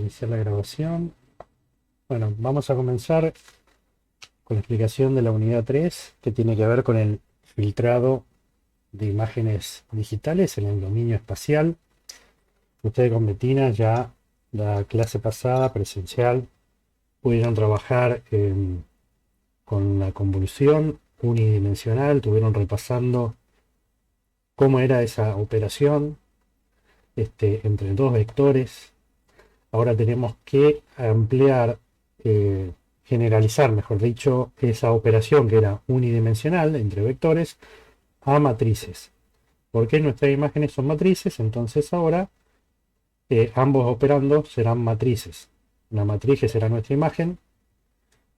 iniciar la grabación. Bueno, vamos a comenzar con la explicación de la unidad 3, que tiene que ver con el filtrado de imágenes digitales en el dominio espacial. Ustedes con Betina ya la clase pasada, presencial, pudieron trabajar con la convolución unidimensional, estuvieron repasando cómo era esa operación entre dos vectores. Ahora tenemos que ampliar, generalizar, mejor dicho, esa operación que era unidimensional entre vectores a matrices. Porque nuestras imágenes son matrices, entonces ahora ambos operandos serán matrices. Una matriz que será nuestra imagen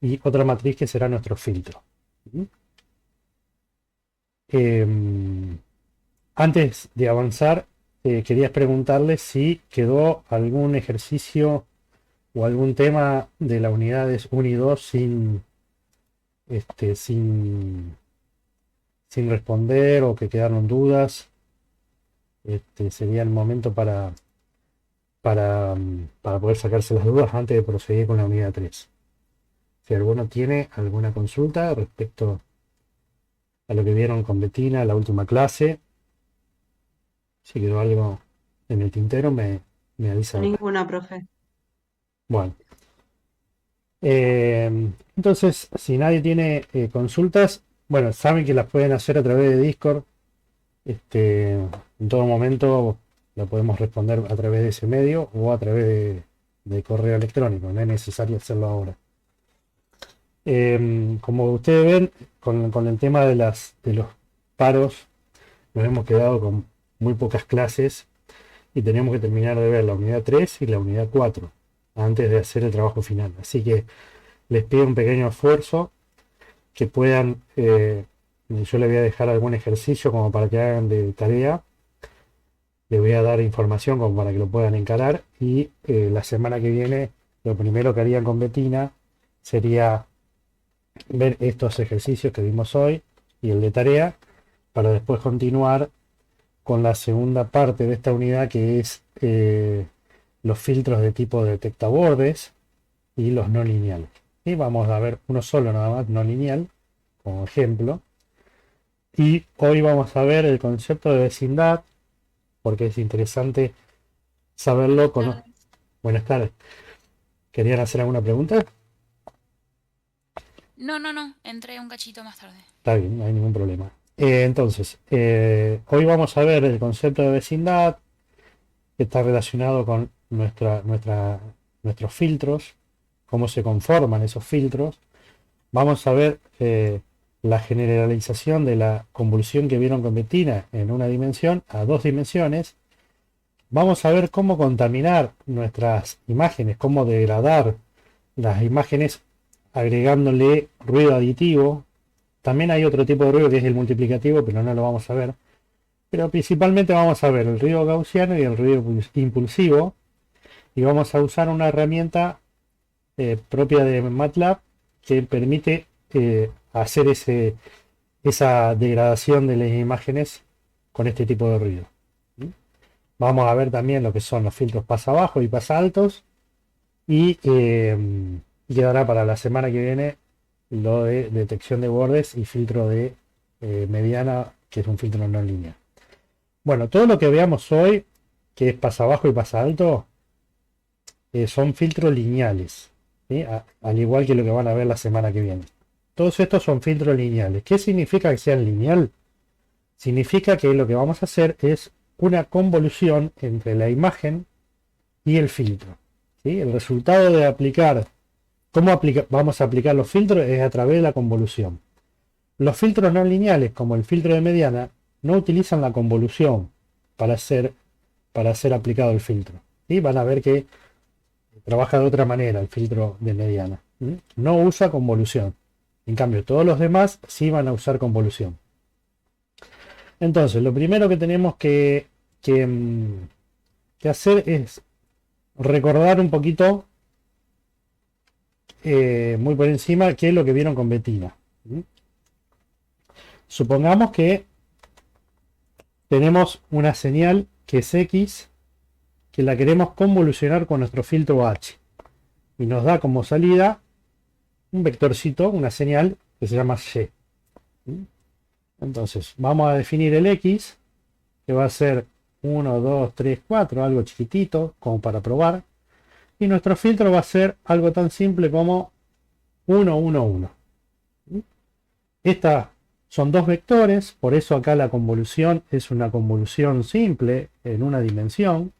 y otra matriz que será nuestro filtro. Antes de avanzar, quería preguntarles si quedó algún ejercicio o algún tema de la unidades 1 y 2 este, sin, sin responder o que quedaron dudas. Sería el momento para poder sacarse las dudas antes de proseguir con la unidad 3. Si alguno tiene alguna consulta respecto a lo que vieron con Betina la última clase, si quedó algo en el tintero, me avisa ahora. Ninguna, profe. Bueno, entonces, si nadie tiene consultas, bueno, saben que las pueden hacer a través de Discord. En todo momento la podemos responder a través de ese medio o a través de correo electrónico. No es necesario hacerlo ahora. Como ustedes ven, con el tema de los paros, nos hemos quedado con muy pocas clases y tenemos que terminar de ver la unidad 3 y la unidad 4 antes de hacer el trabajo final. Así que les pido un pequeño esfuerzo, que puedan, yo les voy a dejar algún ejercicio como para que hagan de tarea, les voy a dar información como para que lo puedan encarar y la semana que viene lo primero que harían con Betina sería ver estos ejercicios que vimos hoy y el de tarea, para después continuar con la segunda parte de esta unidad, que es los filtros de tipo detectabordes y los no lineales. Y vamos a ver uno solo nada más, no lineal, como ejemplo. Y hoy vamos a ver el concepto de vecindad, porque es interesante saberlo. Tardes. Buenas tardes. ¿Querían hacer alguna pregunta? No, no, no. Entré un cachito más tarde. Está bien, no hay ningún problema. Entonces, hoy vamos a ver el concepto de vecindad, que está relacionado con nuestros filtros, cómo se conforman esos filtros. Vamos a ver la generalización de la convolución que vieron con Bettina en una dimensión a dos dimensiones. Vamos a ver cómo contaminar nuestras imágenes, cómo degradar las imágenes agregándole ruido aditivo. También hay otro tipo de ruido que es el multiplicativo, pero no lo vamos a ver. Pero principalmente vamos a ver el ruido gaussiano y el ruido impulsivo. Y vamos a usar una herramienta propia de MATLAB que permite hacer esa degradación de las imágenes con este tipo de ruido. Vamos a ver también lo que son los filtros pasa abajo y pasa altos. Y quedará para la semana que viene lo de detección de bordes y filtro de mediana, que es un filtro no lineal. Bueno, todo lo que veamos hoy, que es pasa abajo y pasa alto, son filtros lineales, ¿sí? Al igual que lo que van a ver la semana que viene. Todos estos son filtros lineales. ¿Qué significa que sean lineal? Significa que lo que vamos a hacer es una convolución entre la imagen y el filtro, ¿sí? El resultado de aplicar, vamos a aplicar los filtros es a través de la convolución. Los filtros no lineales, como el filtro de mediana, no utilizan la convolución para ser aplicado el filtro. ¿Sí? Van a ver que trabaja de otra manera el filtro de mediana. No usa convolución. En cambio, todos los demás sí van a usar convolución. Entonces, lo primero que tenemos que hacer es recordar un poquito, muy por encima, qué es lo que vieron con Betina. Supongamos que tenemos una señal que es X que la queremos convolucionar con nuestro filtro H. Y nos da como salida un vectorcito, una señal que se llama Y. Entonces, vamos a definir el X, que va a ser 1, 2, 3, 4, algo chiquitito, como para probar. Y nuestro filtro va a ser algo tan simple como 1, 1, 1. Estas son dos vectores, por eso acá la convolución es una convolución simple en una dimensión.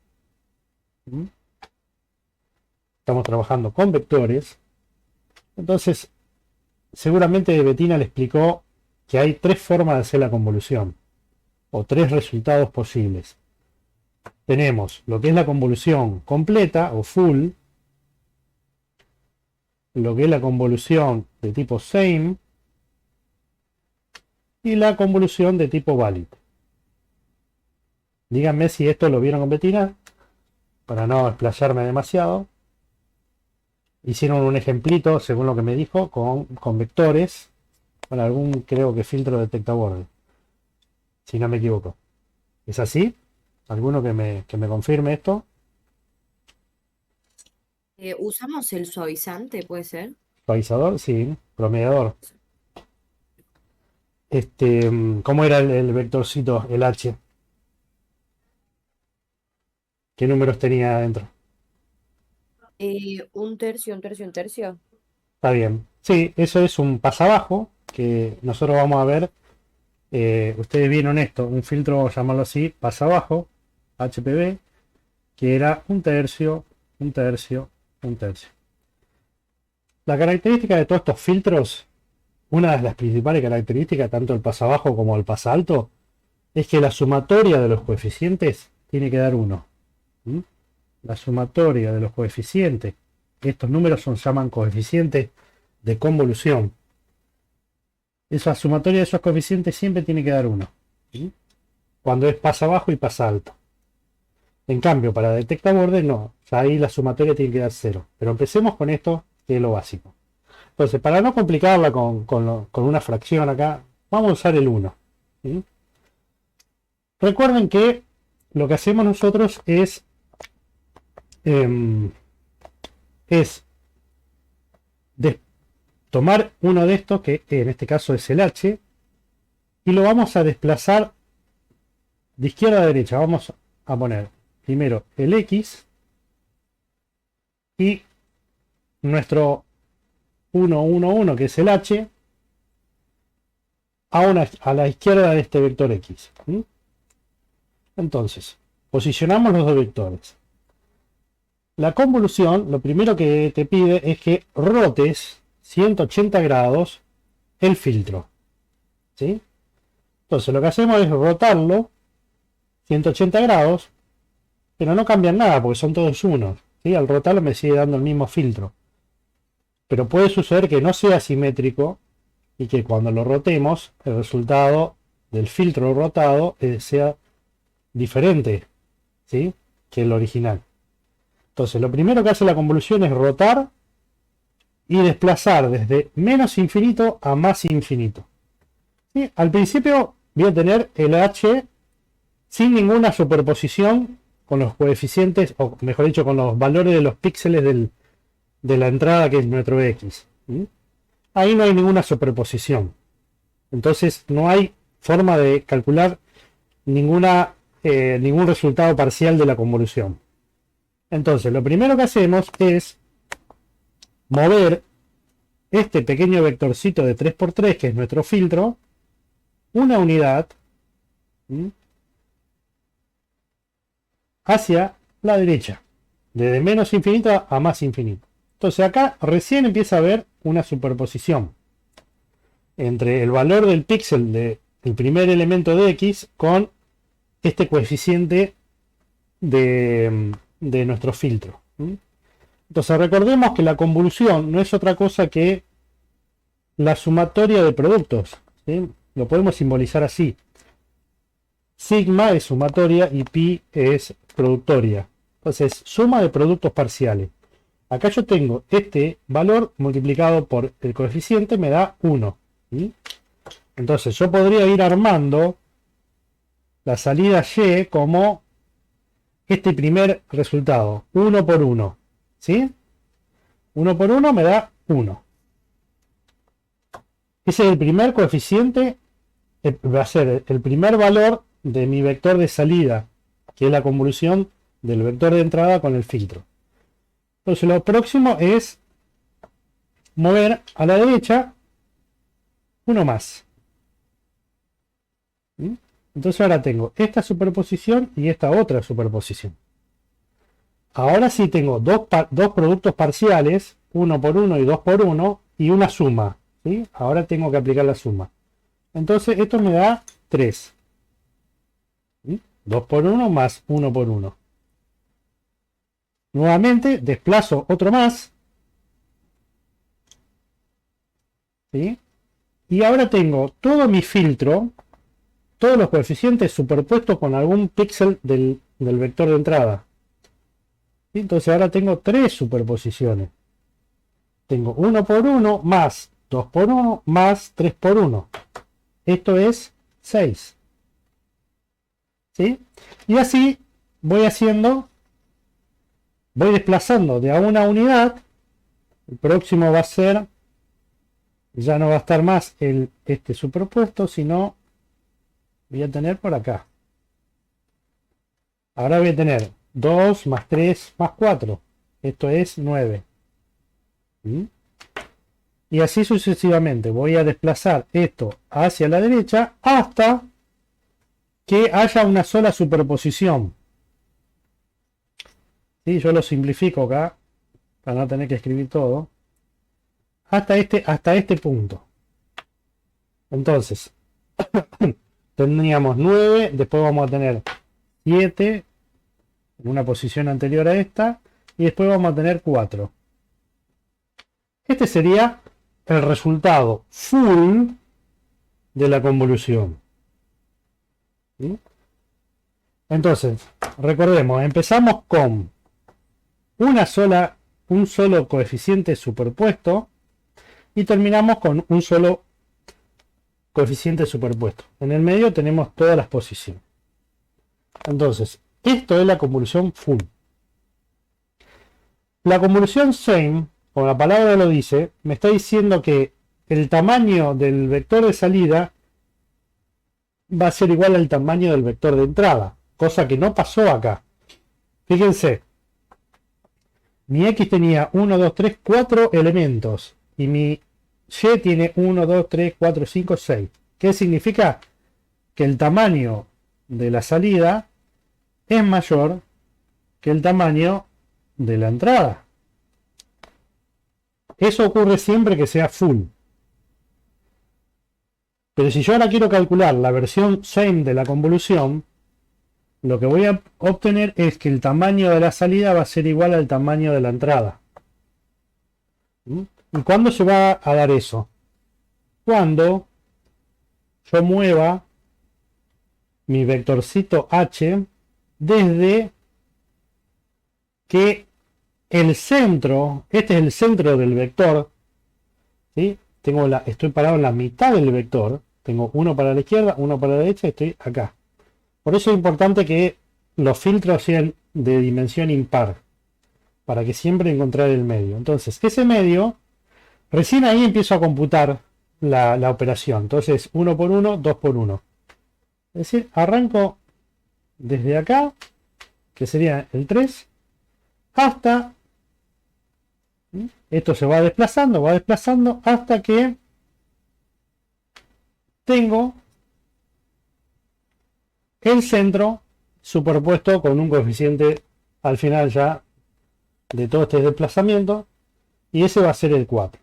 Estamos trabajando con vectores. Entonces, seguramente Bettina le explicó que hay tres formas de hacer la convolución, o tres resultados posibles. Tenemos lo que es la convolución completa o full, lo que es la convolución de tipo same y la convolución de tipo valid. Díganme si esto lo vieron con Bettina, para no explayarme demasiado. Hicieron un ejemplito, según lo que me dijo, con vectores, con algún, creo que filtro detecta borde, si no me equivoco. ¿Es así? ¿Alguno que me confirme esto? ¿Usamos el suavizante, puede ser? Suavizador, sí. Promediador. ¿Cómo era el vectorcito, el H? ¿Qué números tenía adentro? Un tercio, un tercio, un tercio. Está bien. Sí, eso es un pasabajo que nosotros vamos a ver. Ustedes vieron esto, un filtro, llamarlo así, pasabajo, HPV, que era un tercio, un tercio, un tercio. La característica de todos estos filtros, una de las principales características, tanto el pasabajo como el pasalto, es que la sumatoria de los coeficientes tiene que dar 1. La sumatoria de los coeficientes, estos números se llaman coeficientes de convolución. Esa sumatoria de esos coeficientes siempre tiene que dar 1. Cuando es pasa abajo y pasa alto. En cambio, para detecta borde, no. O sea, ahí la sumatoria tiene que dar 0. Pero empecemos con esto, que es lo básico. Entonces, para no complicarla con una fracción acá, vamos a usar el 1. Recuerden que lo que hacemos nosotros es tomar uno de estos, que en este caso es el H, y lo vamos a desplazar de izquierda a derecha. Vamos a poner primero el X y nuestro 1, 1, 1, que es el H, a la izquierda de este vector X. Entonces, posicionamos los dos vectores. La convolución, lo primero que te pide es que rotes 180 grados el filtro. ¿Sí? Entonces lo que hacemos es rotarlo 180 grados, pero no cambian nada porque son todos unos. ¿Sí? Al rotarlo me sigue dando el mismo filtro. Pero puede suceder que no sea simétrico y que cuando lo rotemos el resultado del filtro rotado sea diferente, ¿sí?, que el original. Entonces lo primero que hace la convolución es rotar y desplazar desde menos infinito a más infinito. ¿Sí? Al principio voy a tener el H sin ninguna superposición con los coeficientes, o mejor dicho, con los valores de los píxeles de la entrada, que es nuestro X. Ahí no hay ninguna superposición. Entonces no hay forma de calcular ningún resultado parcial de la convolución. Entonces lo primero que hacemos es mover este pequeño vectorcito de 3×3, que es nuestro filtro, una unidad hacia la derecha, desde menos infinito a más infinito. Entonces acá recién empieza a haber una superposición entre el valor del píxel del primer elemento de X con este coeficiente de nuestro filtro. Entonces recordemos que la convolución no es otra cosa que la sumatoria de productos, ¿sí? Lo podemos simbolizar así. Sigma es sumatoria y pi es productoria. Entonces, suma de productos parciales. Acá yo tengo este valor multiplicado por el coeficiente, me da 1. ¿Sí? Entonces yo podría ir armando la salida Y como este primer resultado, 1 por 1. ¿Sí? 1 por 1 me da 1. Ese es el primer coeficiente, va a ser el primer valor de mi vector de salida, que es la convolución del vector de entrada con el filtro. Entonces lo próximo es mover a la derecha uno más. ¿Sí? Entonces ahora tengo esta superposición y esta otra superposición. Ahora sí tengo dos productos parciales, 1 por 1 y 2 por 1, y una suma. ¿Sí? Ahora tengo que aplicar la suma. Entonces esto me da 3. ¿Sí? 2 por 1 más 1 por 1. Nuevamente desplazo otro más. ¿Sí? Y ahora tengo todo mi filtro, todos los coeficientes superpuestos con algún píxel del vector de entrada. ¿Sí? Entonces ahora tengo 3 superposiciones. Tengo 1 por 1 más 2 por 1 más 3 por 1. Esto es 6. ¿Sí? Y así voy haciendo, voy desplazando de a una unidad. El próximo va a ser, ya no va a estar más este superpuesto, sino voy a tener por acá. Ahora voy a tener 2 más 3 más 4. Esto es 9. ¿Sí? Y así sucesivamente. Voy a desplazar esto hacia la derecha hasta que haya una sola superposición. ¿Sí? Yo lo simplifico acá para no tener que escribir todo. Hasta este punto. Entonces, tendríamos 9, después vamos a tener 7 en una posición anterior a esta, y después vamos a tener 4. Este sería el resultado full de la convolución. ¿Sí? Entonces, recordemos, empezamos con un solo coeficiente superpuesto y terminamos con un solo coeficiente superpuesto. En el medio tenemos todas las posiciones. Entonces, esto es la convolución full. La convolución same, como la palabra lo dice, me está diciendo que el tamaño del vector de salida va a ser igual al tamaño del vector de entrada, cosa que no pasó acá. Fíjense, mi X tenía 1, 2, 3, 4 elementos y mi Y tiene 1, 2, 3, 4, 5, 6. ¿Qué significa? Que el tamaño de la salida es mayor que el tamaño de la entrada. Eso ocurre siempre que sea full. Pero si yo ahora quiero calcular la versión same de la convolución, lo que voy a obtener es que el tamaño de la salida va a ser igual al tamaño de la entrada. ¿Y cuándo se va a dar eso? Cuando yo mueva mi vectorcito H desde que el centro, este es el centro del vector, ¿sí? Estoy parado en la mitad del vector, tengo uno para la izquierda, uno para la derecha y estoy acá. Por eso es importante que los filtros sean de dimensión impar, para que siempre encontrar el medio. Entonces, ese medio, recién ahí empiezo a computar la operación. Entonces, 1 por 1, 2 por 1. Es decir, arranco desde acá, que sería el 3, hasta... Esto se va desplazando hasta que tengo el centro superpuesto con un coeficiente al final ya de todo este desplazamiento, y ese va a ser el 4.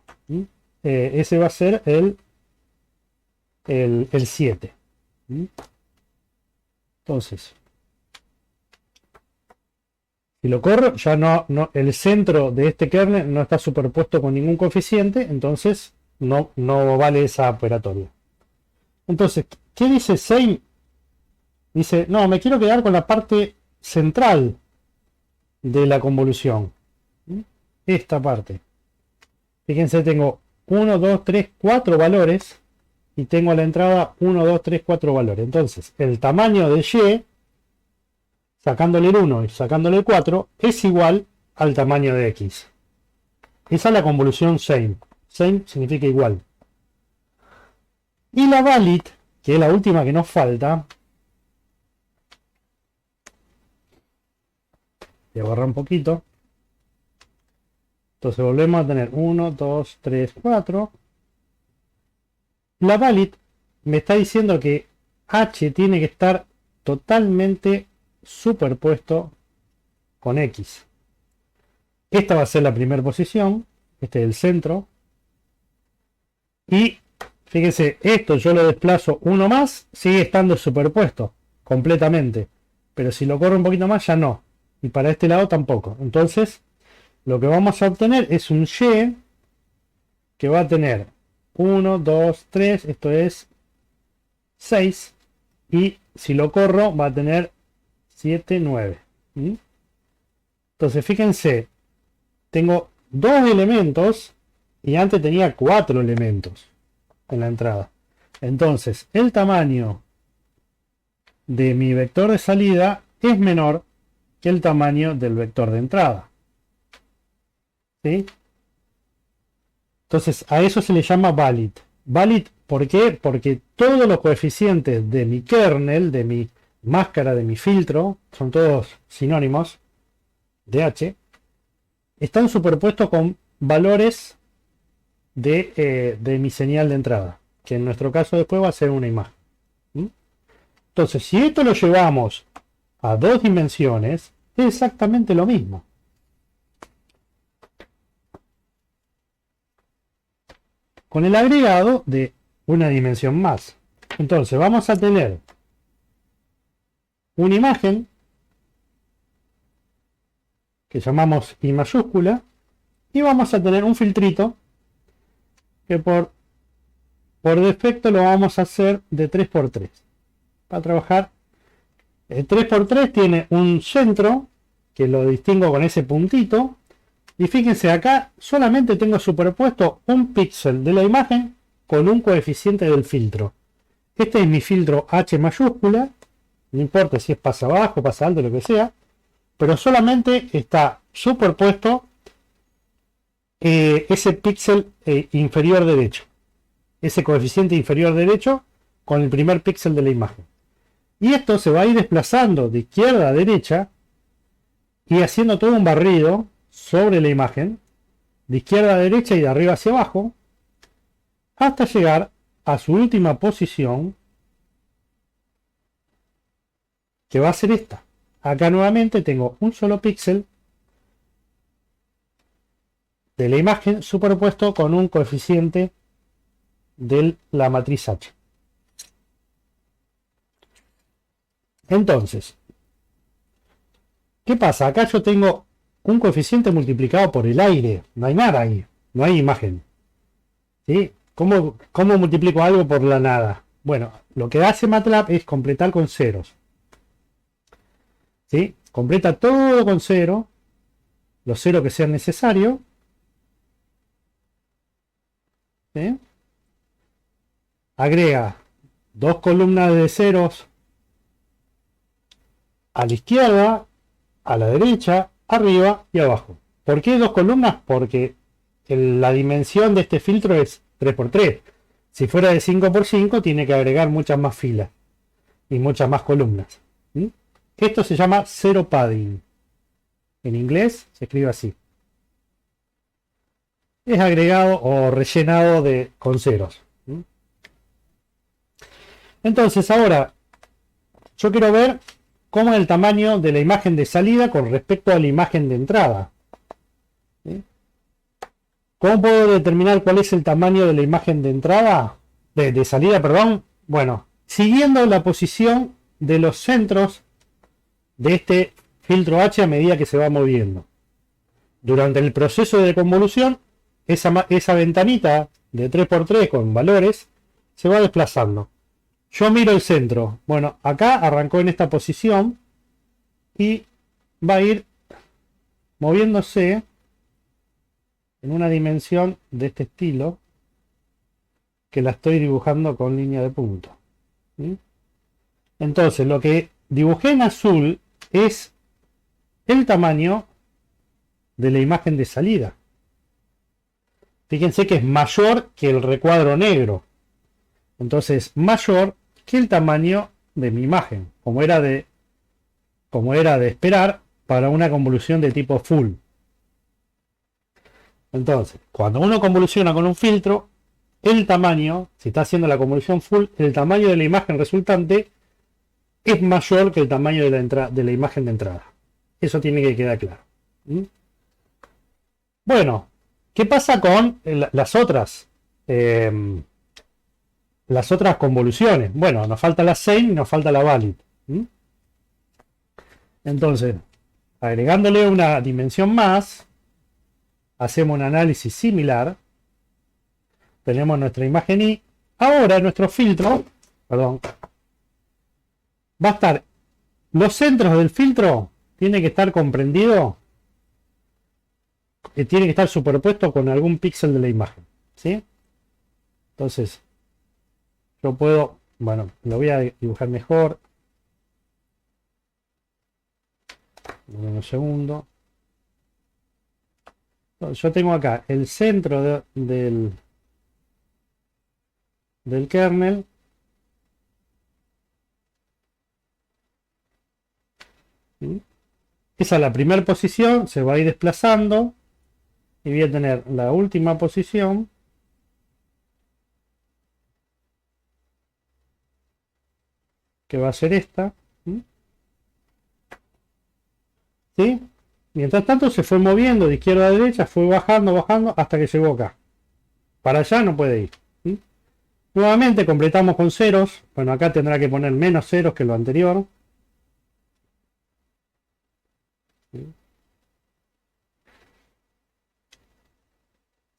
Ese va a ser el 7. Entonces, si lo corro, ya no, el centro de este kernel no está superpuesto con ningún coeficiente, entonces no vale esa operatoria. Entonces, ¿qué dice same? Dice, no, me quiero quedar con la parte central de la convolución. Esta parte. Fíjense, tengo 1, 2, 3, 4 valores y tengo a la entrada 1, 2, 3, 4 valores. Entonces, el tamaño de Y sacándole el 1 y sacándole el 4, es igual al tamaño de X. Esa es la convolución same. Same significa igual. Y la valid, que es la última que nos falta, voy a borrar un poquito. Entonces volvemos a tener 1, 2, 3, 4. La valid me está diciendo que H tiene que estar totalmente superpuesto con X. Esta va a ser la primera posición. Este es el centro. Y fíjense, esto yo lo desplazo uno más, sigue estando superpuesto completamente. Pero si lo corro un poquito más, ya no. Y para este lado tampoco. Entonces, lo que vamos a obtener es un Y que va a tener 1, 2, 3, esto es 6. Y si lo corro, va a tener 7, 9. Entonces, fíjense, tengo dos elementos y antes tenía 4 elementos en la entrada. Entonces, el tamaño de mi vector de salida es menor que el tamaño del vector de entrada. ¿Sí? Entonces, a eso se le llama valid. Valid, ¿por qué? Porque todos los coeficientes de mi kernel, de mi máscara, de mi filtro, son todos sinónimos de H, están superpuestos con valores de mi señal de entrada, que en nuestro caso después va a ser una imagen. Entonces, si esto lo llevamos a 2 dimensiones, es exactamente lo mismo. Con el agregado de una dimensión más. Entonces, vamos a tener una imagen que llamamos I mayúscula y vamos a tener un filtrito que por defecto lo vamos a hacer de 3×3 para trabajar. El 3×3 tiene un centro que lo distingo con ese puntito y fíjense, acá solamente tengo superpuesto un píxel de la imagen con un coeficiente del filtro. Este es mi filtro H mayúscula, no importa si es pasa abajo, pasa alto, lo que sea, pero solamente está superpuesto ese píxel inferior derecho, ese coeficiente inferior derecho con el primer píxel de la imagen. Y esto se va a ir desplazando de izquierda a derecha y haciendo todo un barrido sobre la imagen, de izquierda a derecha y de arriba hacia abajo, hasta llegar a su última posición, que va a ser esta. Acá nuevamente tengo un solo píxel de la imagen superpuesto con un coeficiente de la matriz H. Entonces, ¿qué pasa? Acá yo tengo un coeficiente multiplicado por el aire. No hay nada ahí. No hay imagen. ¿Sí? ¿Cómo multiplico algo por la nada? Bueno, lo que hace MATLAB es completar con ceros. ¿Sí? Completa todo con cero. Los ceros que sean necesarios. ¿Sí? Agrega 2 columnas de ceros a la izquierda, a la derecha, arriba y abajo. ¿Por qué 2 columnas? Porque la dimensión de este filtro es 3×3. Si fuera de 5×5 tiene que agregar muchas más filas y muchas más columnas. ¿Sí? Esto se llama zero padding. En inglés se escribe así. Es agregado o rellenado con ceros. ¿Sí? Entonces ahora yo quiero ver cómo es el tamaño de la imagen de salida con respecto a la imagen de entrada. ¿Sí? ¿Cómo puedo determinar cuál es el tamaño de la imagen de entrada? De salida, perdón. Bueno, siguiendo la posición de los centros de este filtro H a medida que se va moviendo. Durante el proceso de convolución, esa ventanita de 3×3 con valores se va desplazando. Yo miro el centro. Bueno, acá arrancó en esta posición y va a ir moviéndose en una dimensión de este estilo que la estoy dibujando con línea de punto. ¿Sí? Entonces, lo que dibujé en azul es el tamaño de la imagen de salida. Fíjense que es mayor que el recuadro negro. Entonces, mayor que el tamaño de mi imagen, como era de esperar para una convolución de tipo full. Entonces, cuando uno convoluciona con un filtro, el tamaño, si está haciendo la convolución full, el tamaño de la imagen resultante es mayor que el tamaño de la imagen de entrada. Eso tiene que quedar claro. ¿Mm? Bueno, ¿qué pasa con las otras convoluciones? Bueno, nos falta la same y nos falta la valid. ¿Mm? Entonces, agregándole una dimensión más, hacemos un análisis similar. Tenemos nuestra imagen y ahora nuestro filtro, perdón, va a estar, los centros del filtro tiene que estar comprendido, tiene que estar superpuesto con algún píxel de la imagen, ¿sí? Entonces, yo puedo, bueno, lo voy a dibujar mejor. Un segundo. Yo tengo acá el centro del kernel. ¿Sí? Esa es la primera posición, se va a ir desplazando y voy a tener la última posición que va a ser esta. ¿Sí? Mientras tanto se fue moviendo de izquierda a derecha, fue bajando, bajando hasta que llegó acá. Para allá no puede ir. ¿Sí? Nuevamente completamos con ceros. Bueno, acá tendrá que poner menos ceros que lo anterior.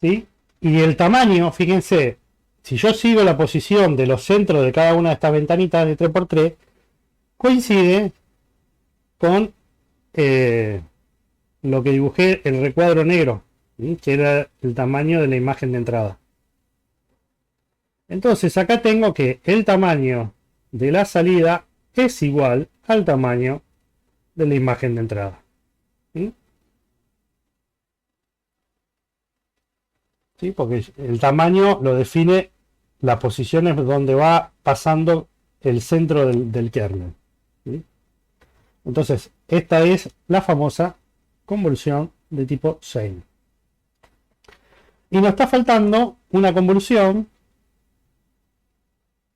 ¿Sí? Y el tamaño, fíjense, si yo sigo la posición de los centros de cada una de estas ventanitas de 3×3, coincide con lo que dibujé el recuadro negro, ¿sí? Que era el tamaño de la imagen de entrada. Entonces acá tengo que el tamaño de la salida es igual al tamaño de la imagen de entrada. ¿Sí? ¿Sí? Porque el tamaño lo define las posiciones donde va pasando el centro del kernel. ¿Sí? Entonces, esta es la famosa convolución de tipo same. Y nos está faltando una convolución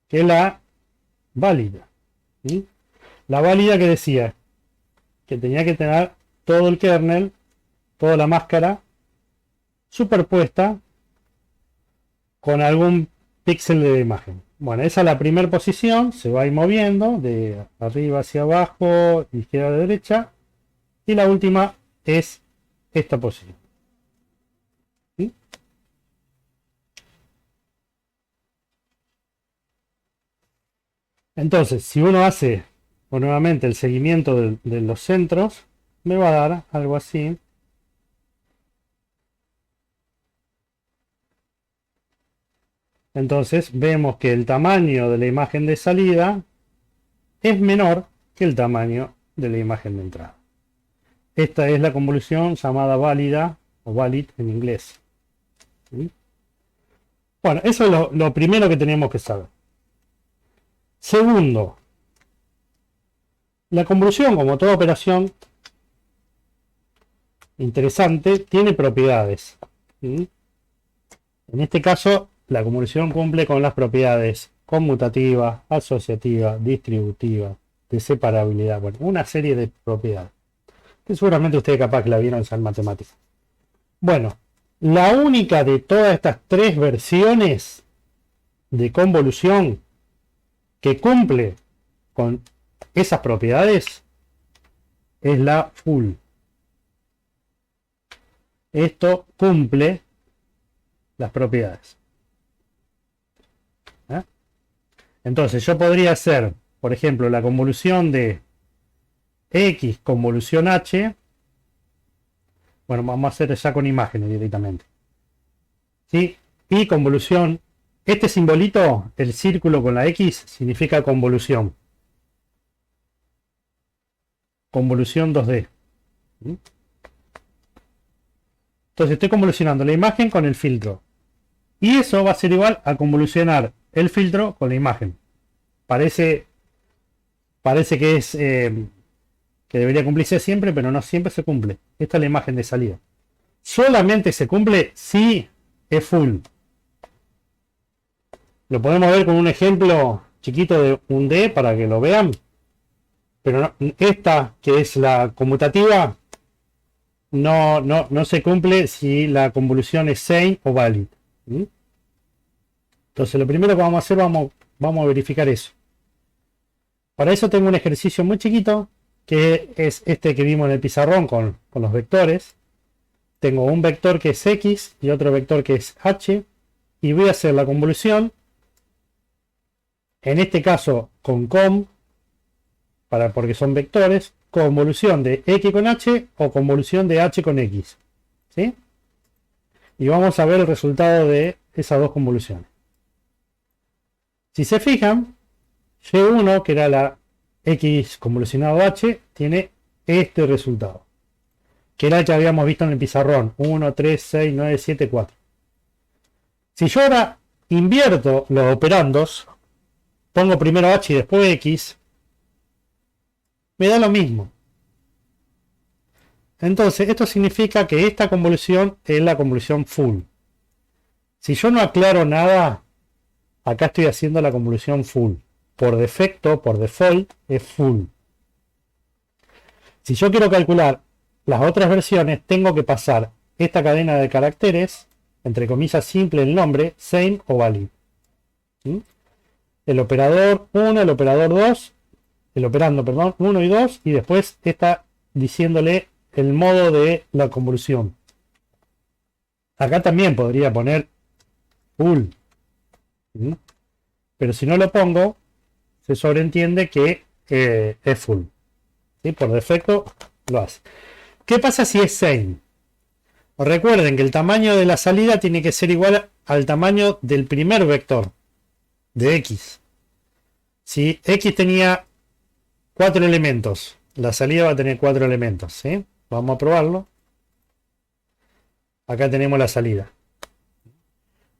que es la válida. ¿Sí? La válida que decía que tenía que tener todo el kernel, toda la máscara superpuesta con algún píxel de imagen. Bueno, esa es la primera posición, se va a ir moviendo de arriba hacia abajo, izquierda a derecha, y la última es esta posición. ¿Sí? Entonces, si uno hace nuevamente el seguimiento de los centros, me va a dar algo así. Entonces vemos que el tamaño de la imagen de salida es menor que el tamaño de la imagen de entrada. Esta es la convolución llamada válida o valid en inglés. ¿Sí? Bueno, eso es lo primero que tenemos que saber. Segundo, la convolución, como toda operación interesante, tiene propiedades. ¿Sí? En este caso, la convolución cumple con las propiedades conmutativa, asociativa, distributiva, de separabilidad. Bueno, una serie de propiedades que seguramente ustedes capaz que la vieron en matemáticas. Bueno, la única de todas estas tres versiones de convolución que cumple con esas propiedades es la full. Esto cumple las propiedades. ¿Eh? Entonces yo podría hacer, por ejemplo, la convolución de X convolución H. Bueno, vamos a hacer ya con imágenes directamente. ¿Sí? Y convolución. Este simbolito, el círculo con la X, significa convolución. convolución 2D. Entonces estoy convolucionando la imagen con el filtro. Y eso va a ser igual a convolucionar el filtro con la imagen. Parece que es que debería cumplirse siempre, pero no siempre se cumple. Esta es la imagen de salida. Solamente se cumple si es full. Lo podemos ver con un ejemplo chiquito de un D para que lo vean. Pero no, esta, que es la conmutativa, no se cumple si la convolución es sane o valid. Entonces lo primero que vamos a hacer, vamos a verificar eso. Para eso tengo un ejercicio muy chiquito, que es este que vimos en el pizarrón con los vectores. Tengo un vector que es X y otro vector que es H. Y voy a hacer la convolución. En este caso con porque son vectores, convolución de X con H o convolución de H con X. ¿Sí? Y vamos a ver el resultado de esas dos convoluciones. Si se fijan, Y1, que era la X convolucionado H, tiene este resultado. Que era el que habíamos visto en el pizarrón. 1, 3, 6, 9, 7, 4. Si yo ahora invierto los operandos, pongo primero H y después X, me da lo mismo. Entonces, esto significa que esta convolución es la convolución full. Si yo no aclaro nada, acá estoy haciendo la convolución full. Por defecto, por default, es full. Si yo quiero calcular las otras versiones, tengo que pasar esta cadena de caracteres, entre comillas simple el nombre, same o valid. El operador 1, el operador 2, el operando, perdón, 1 y 2, y después está diciéndole el modo de la convolución. Acá también podría poner full. Pero si no lo pongo, se sobreentiende que es full. ¿Sí? Por defecto lo hace. ¿Qué pasa si es same? Recuerden que el tamaño de la salida tiene que ser igual al tamaño del primer vector de X. Si X tenía 4 elementos, la salida va a tener 4 elementos. ¿Sí? Vamos a probarlo. Acá tenemos la salida.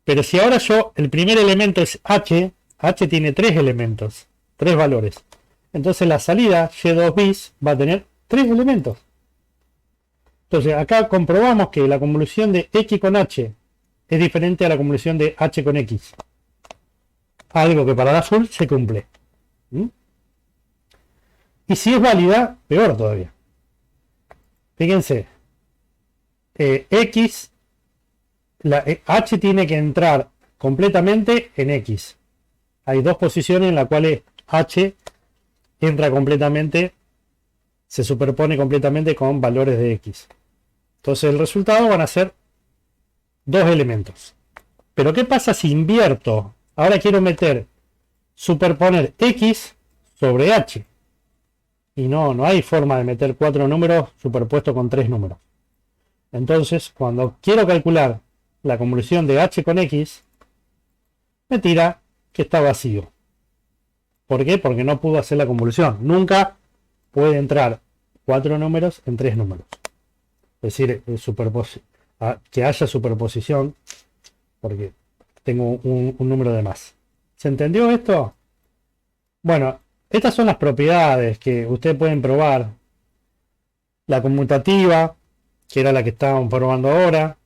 Pero si ahora el primer elemento es H, H tiene 3 elementos, 3 valores. Entonces la salida Y2 bis va a tener 3 elementos. Entonces acá comprobamos que la convolución de X con H es diferente a la convolución de H con X. Algo que para la full se cumple. Y si es válida, peor todavía. Fíjense. H tiene que entrar completamente en X. Hay dos posiciones en las cuales H entra completamente, se superpone completamente con valores de X. Entonces el resultado van a ser 2 elementos. Pero ¿qué pasa si invierto? Ahora quiero superponer X sobre H. Y no hay forma de meter 4 números superpuestos con 3 números. Entonces, cuando quiero calcular la convolución de H con X, me tira que está vacío. ¿Por qué? Porque no pudo hacer la convolución. Nunca puede entrar 4 números en 3 números. Es decir, que haya superposición, porque tengo un número de más. ¿Se entendió esto? Bueno, estas son las propiedades que ustedes pueden probar. La conmutativa, que era la que estábamos probando ahora.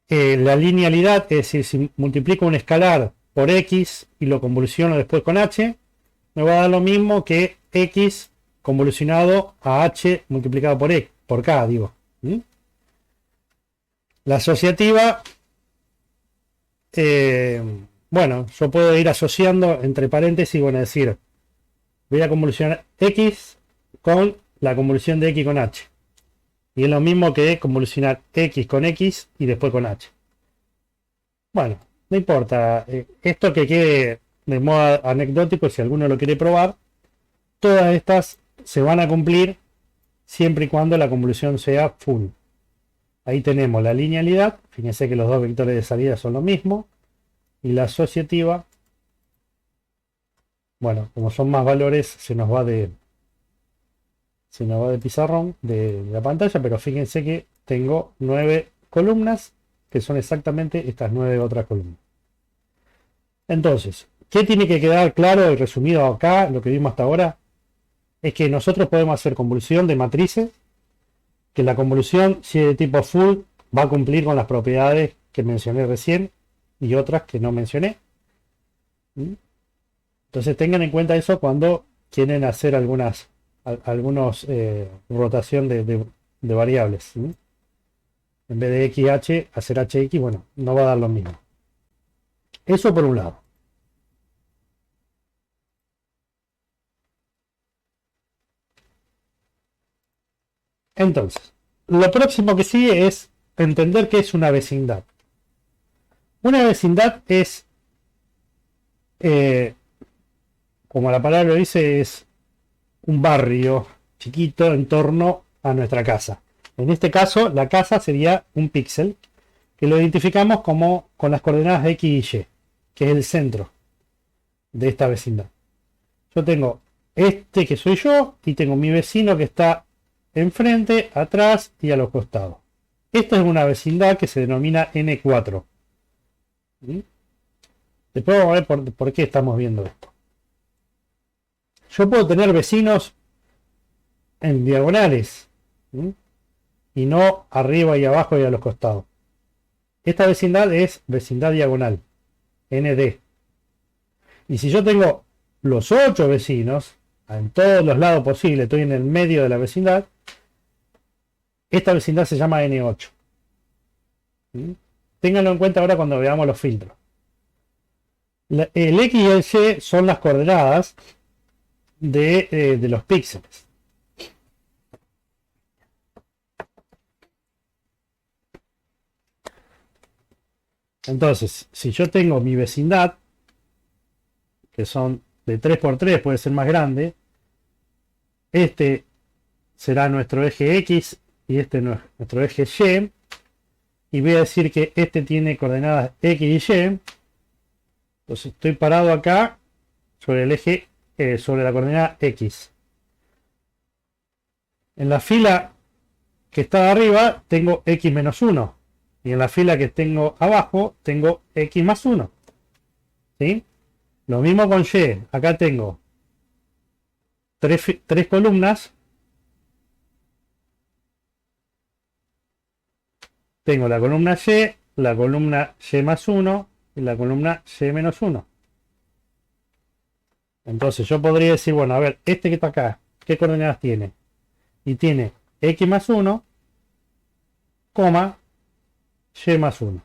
La linealidad, es decir, si multiplico un escalar por X y lo convoluciono después con H, me va a dar lo mismo que X convolucionado a H multiplicado por K, digo. La asociativa, bueno, yo puedo ir asociando entre paréntesis, bueno, decir, voy a convolucionar X con la convolución de X con H. Y es lo mismo que convolucionar X con X y después con H. Bueno, no importa. Esto que quede de modo anecdótico, si alguno lo quiere probar, todas estas se van a cumplir siempre y cuando la convolución sea full. Ahí tenemos la linealidad. Fíjense que los dos vectores de salida son lo mismo. Y la asociativa, bueno, como son más valores, se nos va de Se me va de pizarrón de la pantalla, pero fíjense que tengo 9 columnas, que son exactamente estas 9 otras columnas. Entonces, ¿qué tiene que quedar claro y resumido acá, lo que vimos hasta ahora? Es que nosotros podemos hacer convolución de matrices, que la convolución, si es de tipo full, va a cumplir con las propiedades que mencioné recién y otras que no mencioné. Entonces tengan en cuenta eso cuando quieren hacer algunos rotación de variables. En vez de xh, hacer hx, bueno, no va a dar lo mismo. Eso por un lado. Entonces, lo próximo que sigue es entender qué es una vecindad. Una vecindad es, como la palabra lo dice, es un barrio chiquito en torno a nuestra casa. En este caso, la casa sería un píxel que lo identificamos como con las coordenadas de x y y, que es el centro de esta vecindad. Yo tengo este que soy yo y tengo mi vecino que está enfrente, atrás y a los costados. Esta es una vecindad que se denomina N4. Después vamos a ver por qué estamos viendo esto. Yo puedo tener vecinos en diagonales y no arriba y abajo y a los costados. Esta vecindad es vecindad diagonal, ND. Y si yo tengo los 8 vecinos en todos los lados posibles, estoy en el medio de la vecindad, esta vecindad se llama N8. Ténganlo en cuenta ahora cuando veamos los filtros. El X y el Y son las coordenadas de los píxeles. Entonces, si yo tengo mi vecindad, que son de 3 por 3, puede ser más grande, este será nuestro eje X y este nuestro eje Y, y voy a decir que este tiene coordenadas X y Y. Entonces estoy parado acá sobre el eje, sobre la coordenada X. En la fila que está arriba tengo X menos 1. Y en la fila que tengo abajo tengo X más 1. ¿Sí? Lo mismo con Y. Acá tengo tres columnas. Tengo la columna Y, la columna Y más 1 y la columna Y menos 1. Entonces yo podría decir, bueno, a ver, este que está acá, ¿qué coordenadas tiene? Y tiene X más 1, coma, Y más 1.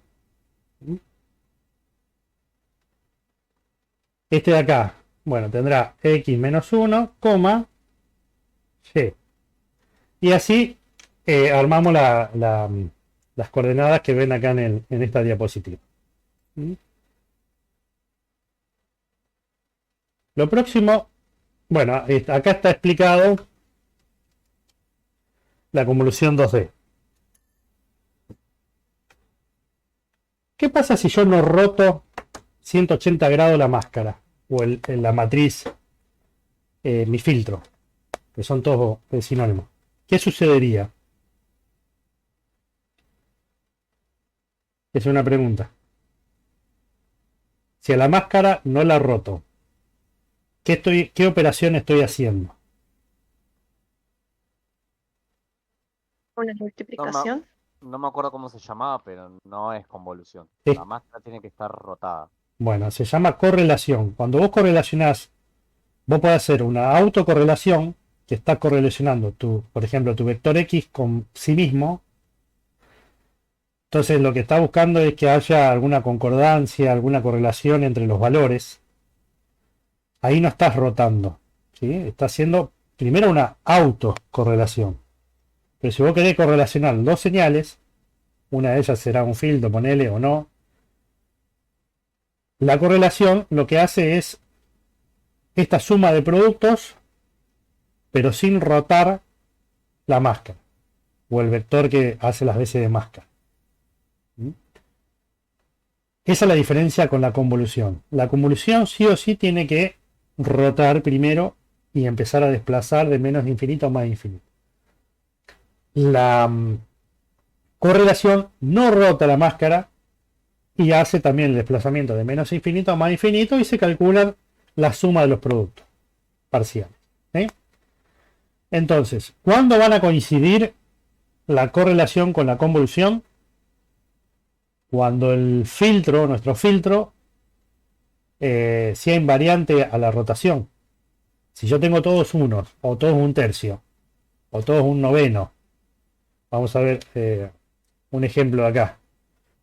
Este de acá, bueno, tendrá X menos 1, coma, Y. Y así armamos las coordenadas que ven acá en esta diapositiva. Lo próximo, bueno, acá está explicado la convolución 2D. ¿Qué pasa si yo no roto 180 grados la máscara o la matriz, mi filtro, que son todos sinónimos? ¿Qué sucedería? Es una pregunta. Si a la máscara no la roto, ¿qué operación estoy haciendo? Una No me, multiplicación. no me acuerdo cómo se llamaba, pero no es convolución. Sí. La máscara tiene que estar rotada. Bueno, se llama correlación. Cuando vos correlacionás, vos podés hacer una autocorrelación que está correlacionando por ejemplo, tu vector X con sí mismo. Entonces lo que está buscando es que haya alguna concordancia, alguna correlación entre los valores. Ahí no estás rotando, ¿sí? Está haciendo primero una autocorrelación. Pero si vos querés correlacionar dos señales, una de ellas será un filtro, ponele o no. La correlación lo que hace es esta suma de productos, pero sin rotar la máscara o el vector que hace las veces de máscara. Esa es la diferencia con la convolución. La convolución sí o sí tiene que rotar primero y empezar a desplazar de menos infinito a más infinito. La correlación no rota la máscara y hace también el desplazamiento de menos infinito a más infinito y se calcula la suma de los productos parciales. ¿Sí? Entonces, ¿cuándo van a coincidir la correlación con la convolución? Cuando el filtro, nuestro filtro, sea invariante a la rotación. Si yo tengo todos unos, o todos un tercio, o todos un noveno, vamos a ver un ejemplo acá.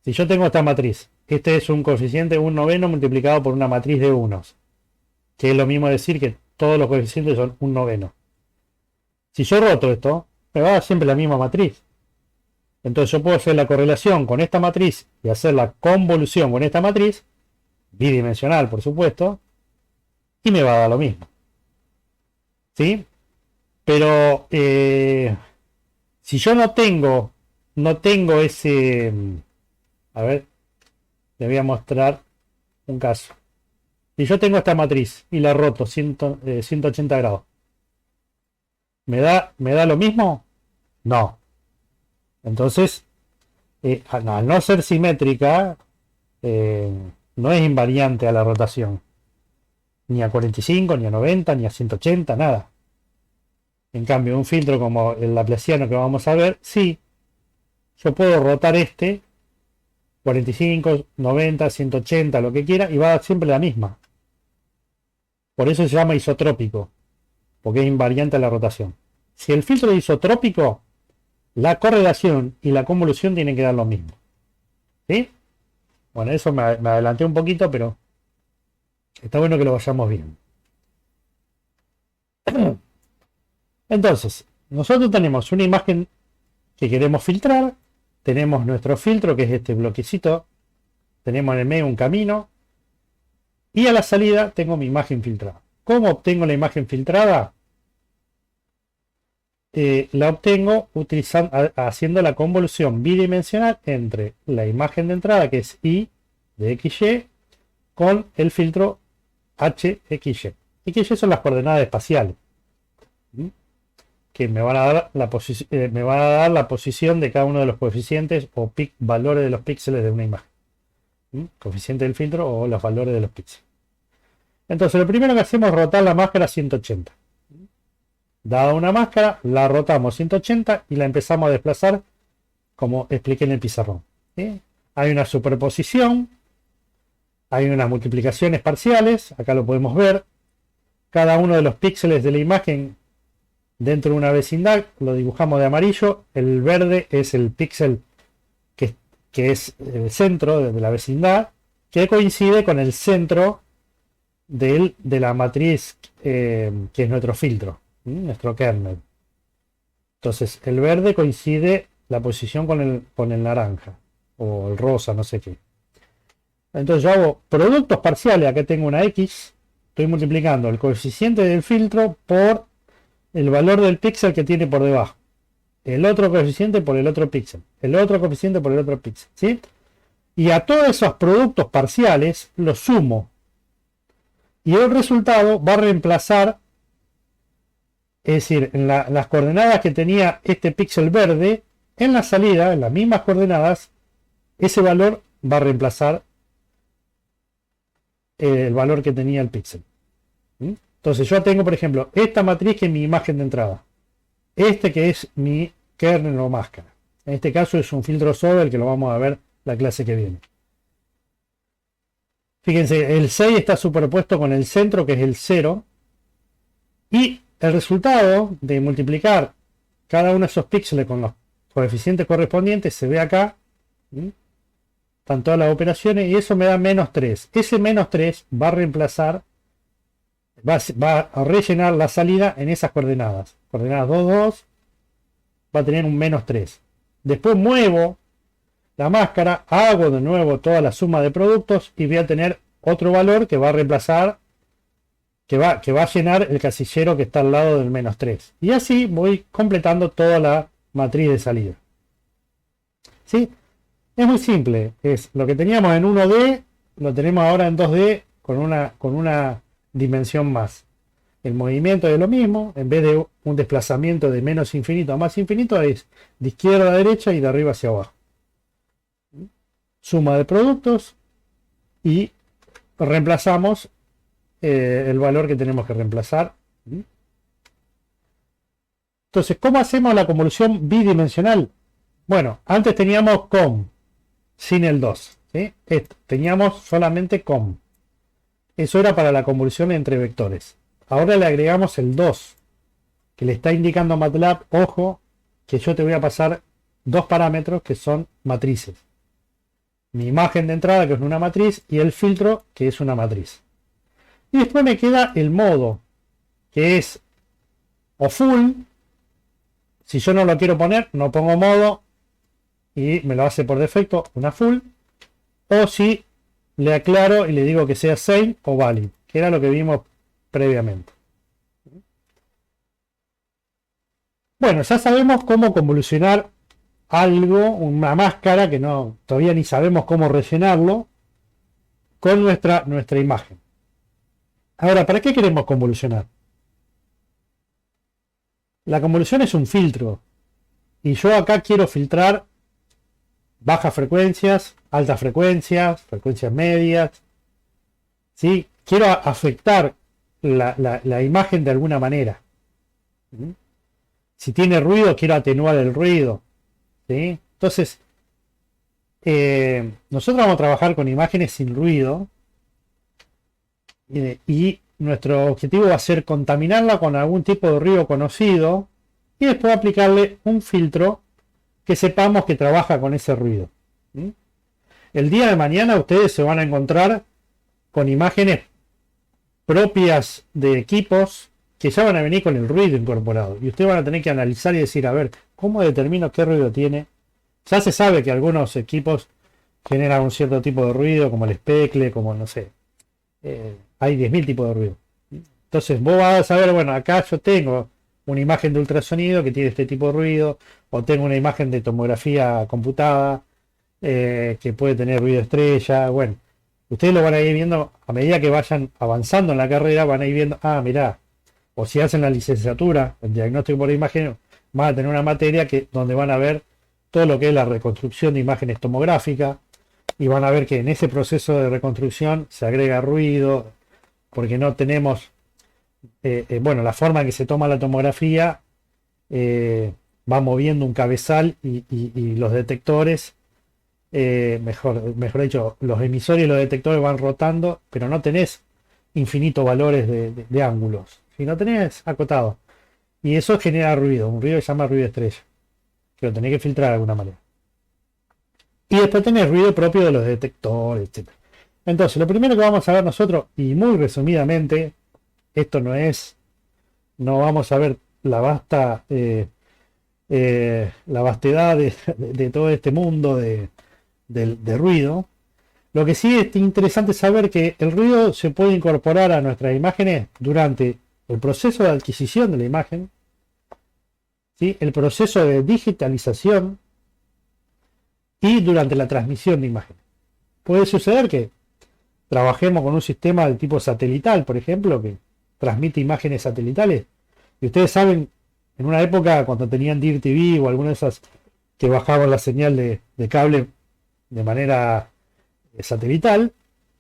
Si yo tengo esta matriz, este es un coeficiente un noveno multiplicado por una matriz de unos, que es lo mismo decir que todos los coeficientes son un noveno. Si yo roto esto, me va a dar siempre la misma matriz. Entonces yo puedo hacer la correlación con esta matriz y hacer la convolución con esta matriz, bidimensional por supuesto, y me va a dar lo mismo. ¿Sí? Pero si yo no tengo ese... A ver, le voy a mostrar un caso. Si yo tengo esta matriz y la roto 180 grados, ¿me da lo mismo? No. Entonces, al no ser simétrica, no es invariante a la rotación. Ni a 45, ni a 90, ni a 180, nada. En cambio, un filtro como el laplaciano que vamos a ver, sí. Yo puedo rotar este 45, 90, 180, lo que quiera, y va a dar siempre la misma. Por eso se llama isotrópico, porque es invariante a la rotación. Si el filtro es isotrópico, la correlación y la convolución tienen que dar lo mismo. ¿Sí? Bueno, eso me adelanté un poquito, pero está bueno que lo vayamos viendo. Entonces, nosotros tenemos una imagen que queremos filtrar. Tenemos nuestro filtro, que es este bloquecito. Tenemos en el medio un camino. Y a la salida tengo mi imagen filtrada. ¿Cómo obtengo la imagen filtrada? La obtengo haciendo la convolución bidimensional entre la imagen de entrada, que es I de XY, con el filtro HXY. XY son las coordenadas espaciales, que me van a dar la posición de cada uno de los coeficientes o valores de los píxeles de una imagen. Coeficiente del filtro o los valores de los píxeles. Entonces, lo primero que hacemos es rotar la máscara a 180. Dada una máscara, la rotamos 180 y la empezamos a desplazar como expliqué en el pizarrón. ¿Sí? Hay una superposición, hay unas multiplicaciones parciales, acá lo podemos ver. Cada uno de los píxeles de la imagen dentro de una vecindad lo dibujamos de amarillo. El verde es el píxel que es el centro de la vecindad, que coincide con el centro de la matriz que es nuestro filtro, nuestro kernel. Entonces el verde coincide la posición con el naranja o el rosa, no sé qué. Entonces yo hago productos parciales. Acá tengo una X, estoy multiplicando el coeficiente del filtro por el valor del píxel que tiene por debajo, el otro coeficiente por el otro píxel, el otro coeficiente por el otro píxel, ¿sí? Y a todos esos productos parciales los sumo y el resultado va a reemplazar, es decir, en las coordenadas que tenía este píxel verde, en la salida, en las mismas coordenadas, ese valor va a reemplazar el valor que tenía el píxel. Entonces yo tengo, por ejemplo, esta matriz que es mi imagen de entrada, este que es mi kernel o máscara. En este caso es un filtro Sobel, que lo vamos a ver la clase que viene. Fíjense, el 6 está superpuesto con el centro, que es el 0, y el resultado de multiplicar cada uno de esos píxeles con los coeficientes correspondientes se ve acá. Están todas las operaciones y eso me da menos 3. Ese menos 3 va a reemplazar, va a rellenar la salida en esas coordenadas. Coordenadas 2, 2, va a tener un menos 3. Después muevo la máscara, hago de nuevo toda la suma de productos y voy a tener otro valor que va a reemplazar, que va a llenar el casillero que está al lado del menos 3. Y así voy completando toda la matriz de salida. ¿Sí? Es muy simple. Es lo que teníamos en 1D, lo tenemos ahora en 2D con una dimensión más. El movimiento es lo mismo, en vez de un desplazamiento de menos infinito a más infinito, es de izquierda a derecha y de arriba hacia abajo. Suma de productos y reemplazamos el valor que tenemos que reemplazar. Entonces, ¿cómo hacemos la convolución bidimensional? Bueno, antes teníamos com, sin el 2. ¿Sí? Teníamos solamente com. Eso era para la convolución entre vectores. Ahora le agregamos el 2, que le está indicando a MATLAB, ojo, que yo te voy a pasar dos parámetros que son matrices. Mi imagen de entrada, que es una matriz, y el filtro, que es una matriz. Y después me queda el modo, que es o full. Si yo no lo quiero poner, no pongo modo y me lo hace por defecto una full. O si le aclaro y le digo que sea same o valid, que era lo que vimos previamente. Bueno, ya sabemos cómo convolucionar algo, una máscara que no todavía ni sabemos cómo rellenarlo con nuestra imagen. Ahora, ¿para qué queremos convolucionar? La convolución es un filtro y yo acá quiero filtrar bajas frecuencias, altas frecuencias, frecuencias medias. ¿Sí? Quiero afectar la imagen de alguna manera. Si tiene ruido, quiero atenuar el ruido. ¿Sí? Entonces, nosotros vamos a trabajar con imágenes sin ruido y nuestro objetivo va a ser contaminarla con algún tipo de ruido conocido y después aplicarle un filtro que sepamos que trabaja con ese ruido. El día de mañana ustedes se van a encontrar con imágenes propias de equipos que ya van a venir con el ruido incorporado y ustedes van a tener que analizar y decir, a ver, ¿cómo determino qué ruido tiene? Ya se sabe que algunos equipos generan un cierto tipo de ruido, como el especle, como no sé, hay 10.000 tipos de ruido. Entonces vos vas a saber, bueno, acá yo tengo una imagen de ultrasonido que tiene este tipo de ruido, o tengo una imagen de tomografía computada que puede tener ruido estrella. Bueno, ustedes lo van a ir viendo a medida que vayan avanzando en la carrera, van a ir viendo, mirá, o si hacen la licenciatura en diagnóstico por imagen, van a tener una materia donde van a ver todo lo que es la reconstrucción de imágenes tomográficas y van a ver que en ese proceso de reconstrucción se agrega ruido porque no tenemos bueno, la forma en que se toma la tomografía va moviendo un cabezal y los detectores mejor dicho, los emisores y los detectores van rotando, pero no tenés infinitos valores de ángulos, sino tenés acotado. Y eso genera ruido, un ruido que se llama ruido estrella, que lo tenés que filtrar de alguna manera. Y después tenés ruido propio de los detectores, etc. Entonces, lo primero que vamos a ver nosotros, y muy resumidamente, esto no vamos a ver la vastedad de todo este mundo de ruido. Lo que sí es interesante saber que el ruido se puede incorporar a nuestras imágenes durante el proceso de adquisición de la imagen, ¿sí? El proceso de digitalización y durante la transmisión de imagen. Puede suceder que trabajemos con un sistema de tipo satelital, por ejemplo, que transmite imágenes satelitales. Y ustedes saben, en una época cuando tenían DirecTV o alguna de esas que bajaban la señal de cable de manera satelital,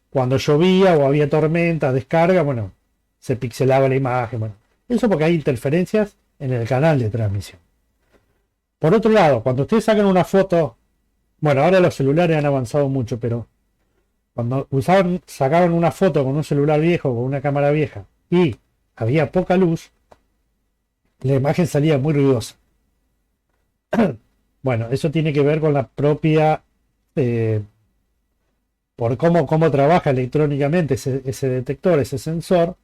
cuando llovía o había tormenta, descarga, bueno, se pixelaba la imagen. Bueno, eso porque hay interferencias en el canal de transmisión. Por otro lado, cuando ustedes sacan una foto, bueno, ahora los celulares han avanzado mucho, pero cuando sacaban una foto con un celular viejo, con una cámara vieja, y había poca luz, la imagen salía muy ruidosa. Bueno, eso tiene que ver con la propia por cómo trabaja electrónicamente ese detector, ese sensor,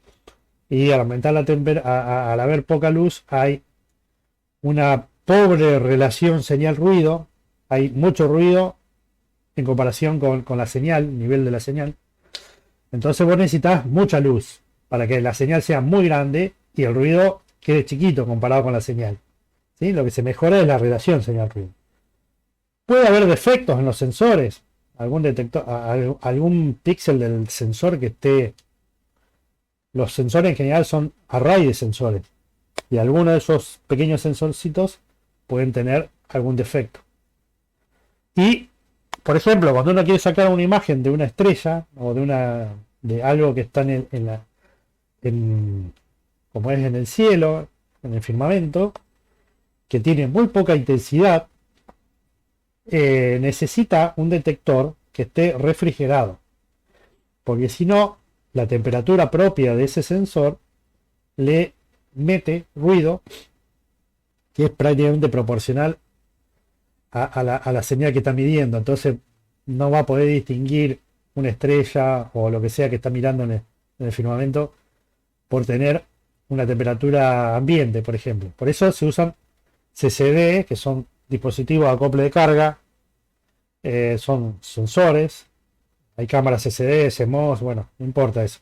y al aumentar la temperatura, al haber poca luz, hay una pobre relación señal-ruido, hay mucho ruido en comparación con la señal, nivel de la señal. Entonces vos necesitas mucha luz para que la señal sea muy grande y el ruido quede chiquito comparado con la señal. ¿Sí? Lo que se mejora es la relación señal-ruido. Puede haber defectos en los sensores, algún detector, algún píxel del sensor que esté Los sensores en general son array de sensores. Y algunos de esos pequeños sensorcitos pueden tener algún defecto. Y, por ejemplo, cuando uno quiere sacar una imagen de una estrella o de algo que está como es en el cielo, en el firmamento, que tiene muy poca intensidad, necesita un detector que esté refrigerado. Porque si no, la temperatura propia de ese sensor le mete ruido que es prácticamente proporcional a la señal que está midiendo. Entonces no va a poder distinguir una estrella o lo que sea que está mirando en el firmamento por tener una temperatura ambiente, por ejemplo. Por eso se usan CCD, que son dispositivos de acople de carga, son sensores. Hay cámaras CCD, CMOS, bueno, no importa eso,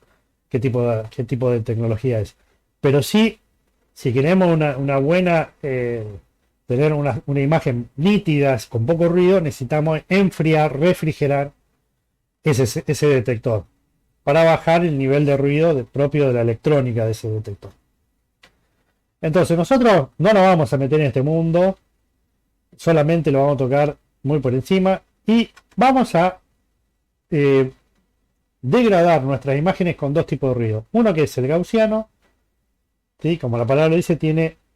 qué tipo de tecnología es. Pero sí, si queremos una buena, tener una imagen nítida, con poco ruido, necesitamos enfriar, refrigerar ese detector para bajar el nivel de ruido propio de la electrónica de ese detector. Entonces nosotros no nos vamos a meter en este mundo, solamente lo vamos a tocar muy por encima y vamos a degradar nuestras imágenes con dos tipos de ruido. Uno que es el gaussiano, ¿sí? Como la palabra lo dice,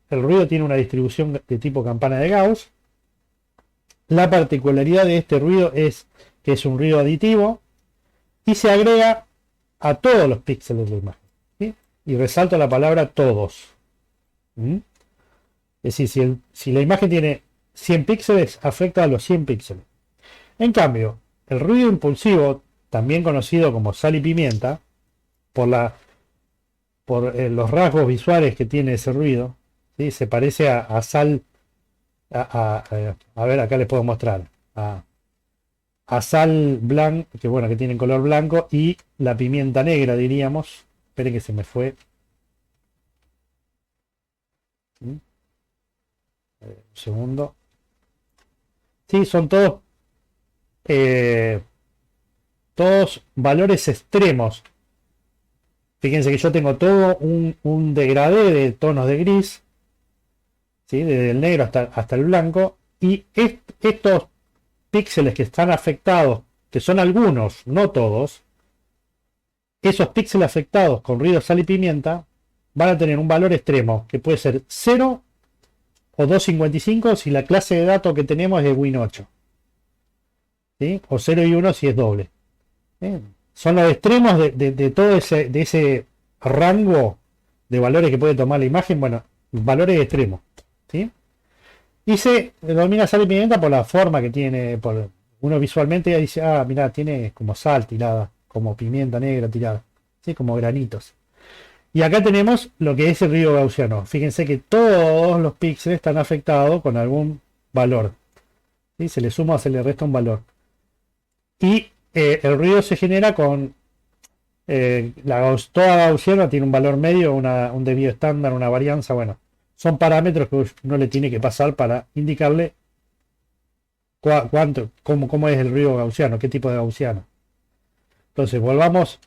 el ruido tiene una distribución de tipo campana de Gauss. La particularidad de este ruido es que es un ruido aditivo y se agrega a todos los píxeles de la imagen, ¿sí? Y resalto la palabra todos. Es decir, si la imagen tiene 100 píxeles, afecta a los 100 píxeles. En cambio, el ruido impulsivo, también conocido como sal y pimienta, por los rasgos visuales que tiene ese ruido, ¿sí? Se parece a sal, a ver, acá les puedo mostrar, a sal blanca, que bueno, que tiene color blanco, y la pimienta negra, diríamos. Esperen que se me fue. Un segundo. Sí, son todos valores extremos. Fíjense que yo tengo todo un degradé de tonos de gris, ¿sí? Desde el negro hasta el blanco, y estos píxeles que están afectados, que son algunos, no todos, esos píxeles afectados con ruido, sal y pimienta van a tener un valor extremo que puede ser 0 o 255 si la clase de datos que tenemos es de Win8, ¿sí? O 0 y 1 si es doble. Son los extremos de todo ese rango de valores que puede tomar la imagen. Bueno, valores extremos, ¿sí? Y se denomina sal y pimienta por la forma que tiene. Uno visualmente dice, ah, mira, tiene como sal tirada, como pimienta negra tirada, ¿sí? Como granitos. Y acá tenemos lo que es el ruido gaussiano. Fíjense que todos los píxeles están afectados con algún valor, ¿sí? Se le suma o se le resta un valor. Y el ruido se genera con toda gaussiana tiene un valor medio, un desvío estándar, una varianza. Bueno, son parámetros que uno le tiene que pasar para indicarle cómo es el ruido gaussiano, qué tipo de gaussiano. Entonces volvamos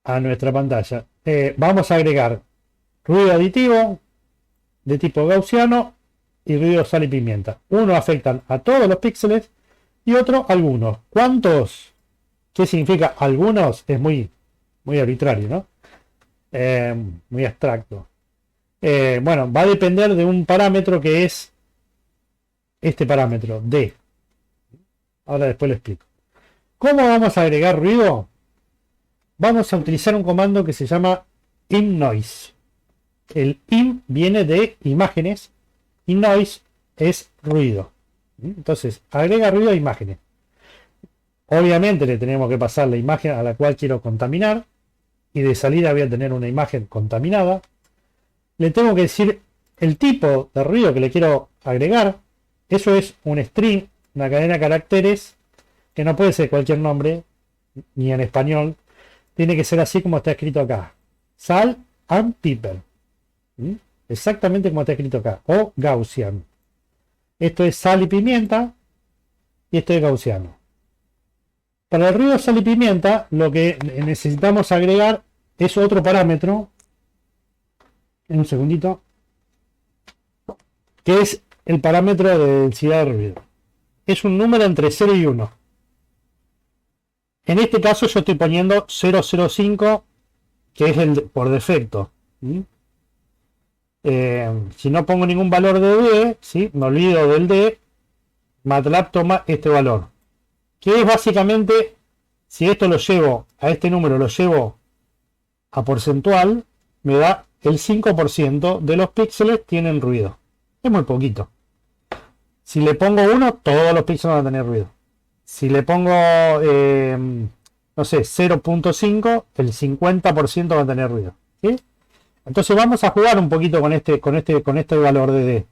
a nuestra pantalla. Vamos a agregar ruido aditivo de tipo gaussiano y ruido sal y pimienta. Uno afectan a todos los píxeles y otro algunos. ¿Cuántos? ¿Qué significa algunos? Es muy arbitrario, ¿no? Muy abstracto. Bueno, va a depender de un parámetro que es este parámetro D. Ahora después lo explico. ¿Cómo vamos a agregar ruido? Vamos a utilizar un comando que se llama imNoise. El im viene de imágenes y noise es ruido. Entonces, agrega ruido a imágenes. Obviamente le tenemos que pasar la imagen a la cual quiero contaminar. Y de salida voy a tener una imagen contaminada. Le tengo que decir el tipo de ruido que le quiero agregar. Eso es un string, una cadena de caracteres, que no puede ser cualquier nombre, ni en español. Tiene que ser así como está escrito acá. Salt and pepper. Exactamente como está escrito acá. O Gaussian. Esto es sal y pimienta. Y esto es gaussiano. Para el ruido sal y pimienta, lo que necesitamos agregar es otro parámetro. En un segundito. Que es el parámetro de densidad de ruido. Es un número entre 0 y 1. En este caso yo estoy poniendo 0,05, que es el por defecto. ¿Sí? Si no pongo ningún valor de D, ¿sí? Me olvido del D, MATLAB toma este valor. Que es básicamente, si esto lo llevo a este número, lo llevo a porcentual, me da el 5% de los píxeles tienen ruido. Es muy poquito. Si le pongo 1, todos los píxeles van a tener ruido. Si le pongo, no sé, 0,5, el 50% va a tener ruido. ¿Sí? Entonces vamos a jugar un poquito con este valor de D.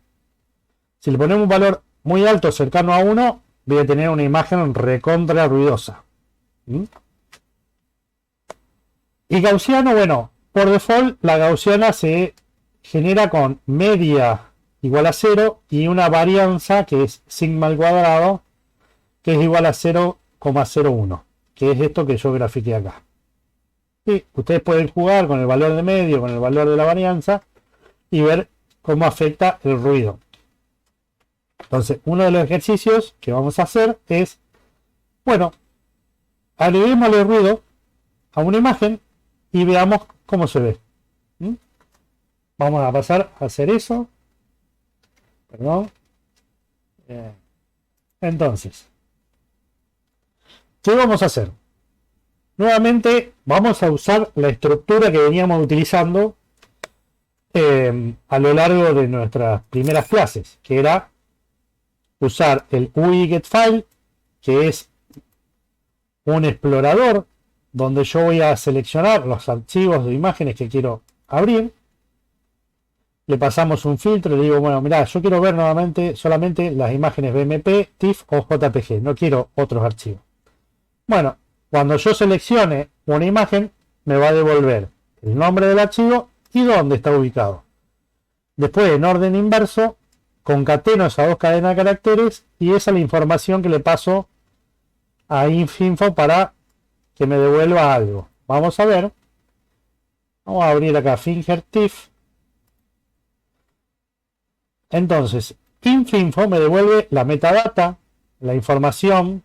Si le ponemos un valor muy alto, cercano a 1, voy a tener una imagen recontra ruidosa. ¿Mm? Y gaussiano, bueno, por default la gaussiana se genera con media igual a 0 y una varianza que es sigma al cuadrado, que es igual a 0,01, que es esto que yo grafiqué acá. Sí, ustedes pueden jugar con el valor de medio, con el valor de la varianza y ver cómo afecta el ruido. Entonces, uno de los ejercicios que vamos a hacer es, bueno, agreguémosle ruido a una imagen y veamos cómo se ve. ¿Mm? Vamos a pasar a hacer eso. Perdón. Entonces, ¿qué vamos a hacer? Nuevamente vamos a usar la estructura que veníamos utilizando a lo largo de nuestras primeras clases, que era usar el UI Get File, que es un explorador donde yo voy a seleccionar los archivos de imágenes que quiero abrir. Le pasamos un filtro y le digo, bueno, mira, yo quiero ver nuevamente solamente las imágenes BMP, TIFF o JPG, no quiero otros archivos. Bueno, cuando yo seleccione una imagen, me va a devolver el nombre del archivo y dónde está ubicado. Después, en orden inverso, concateno esas dos cadenas de caracteres y esa es la información que le paso a Infinfo para que me devuelva algo. Vamos a ver. Vamos a abrir acá fingerTIFF. Entonces, Infinfo me devuelve la metadata, la información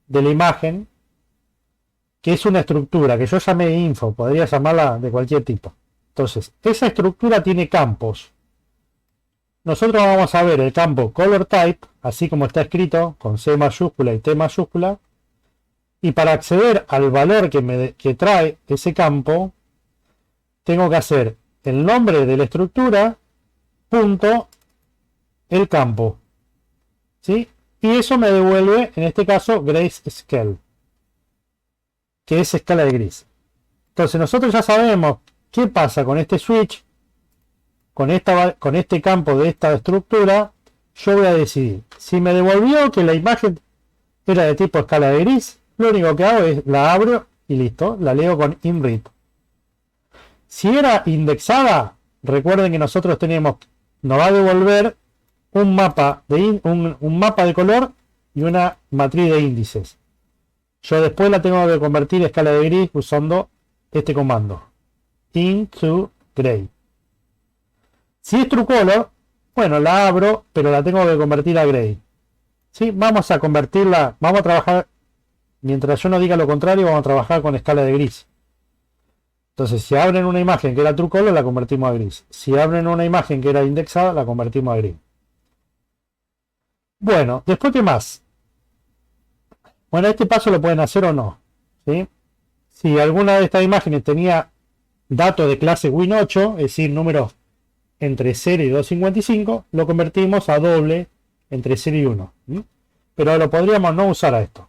de la imagen, que es una estructura que yo llamé info, podría llamarla de cualquier tipo. Entonces, esa estructura tiene campos. Nosotros vamos a ver el campo color type, así como está escrito, con C mayúscula y T mayúscula. Y para acceder al valor que trae ese campo, tengo que hacer el nombre de la estructura, punto, el campo. ¿Sí? Y eso me devuelve, en este caso, grayscale, que es escala de gris. Entonces nosotros ya sabemos qué pasa con este switch, con este campo de esta estructura. Yo voy a decidir si me devolvió que la imagen era de tipo escala de gris. Lo único que hago es la abro y listo, la leo con inRead. Si era indexada, recuerden que nosotros nos va a devolver un mapa de color y una matriz de índices. Yo después la tengo que convertir a escala de gris usando este comando, into gray. Si es true color, bueno, la abro, pero la tengo que convertir a gray. ¿Sí? Vamos a convertirla, vamos a trabajar, mientras yo no diga lo contrario, vamos a trabajar con escala de gris. Entonces, si abren una imagen que era true color, la convertimos a gris. Si abren una imagen que era indexada, la convertimos a gris. Bueno, después, ¿qué más? Bueno, este paso lo pueden hacer o no. ¿Sí? Si alguna de estas imágenes tenía datos de clase Win8, es decir, números entre 0 y 255, lo convertimos a doble entre 0 y 1. ¿Sí? Pero lo podríamos no usar a esto.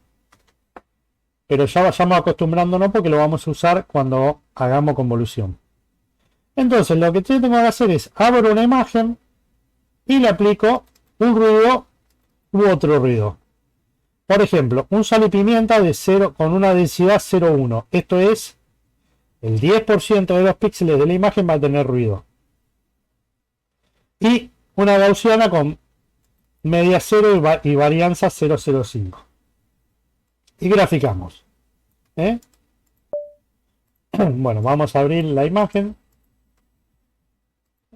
Pero ya vayamos acostumbrándonos porque lo vamos a usar cuando hagamos convolución. Entonces, lo que yo tengo que hacer es abro una imagen y le aplico un ruido u otro ruido. Por ejemplo, un sal y pimienta de 0 con una densidad 0,1. Esto es el 10% de los píxeles de la imagen va a tener ruido. Y una gaussiana con media 0 y varianza 0,05. y graficamos. ¿Eh? Bueno, vamos a abrir la imagen.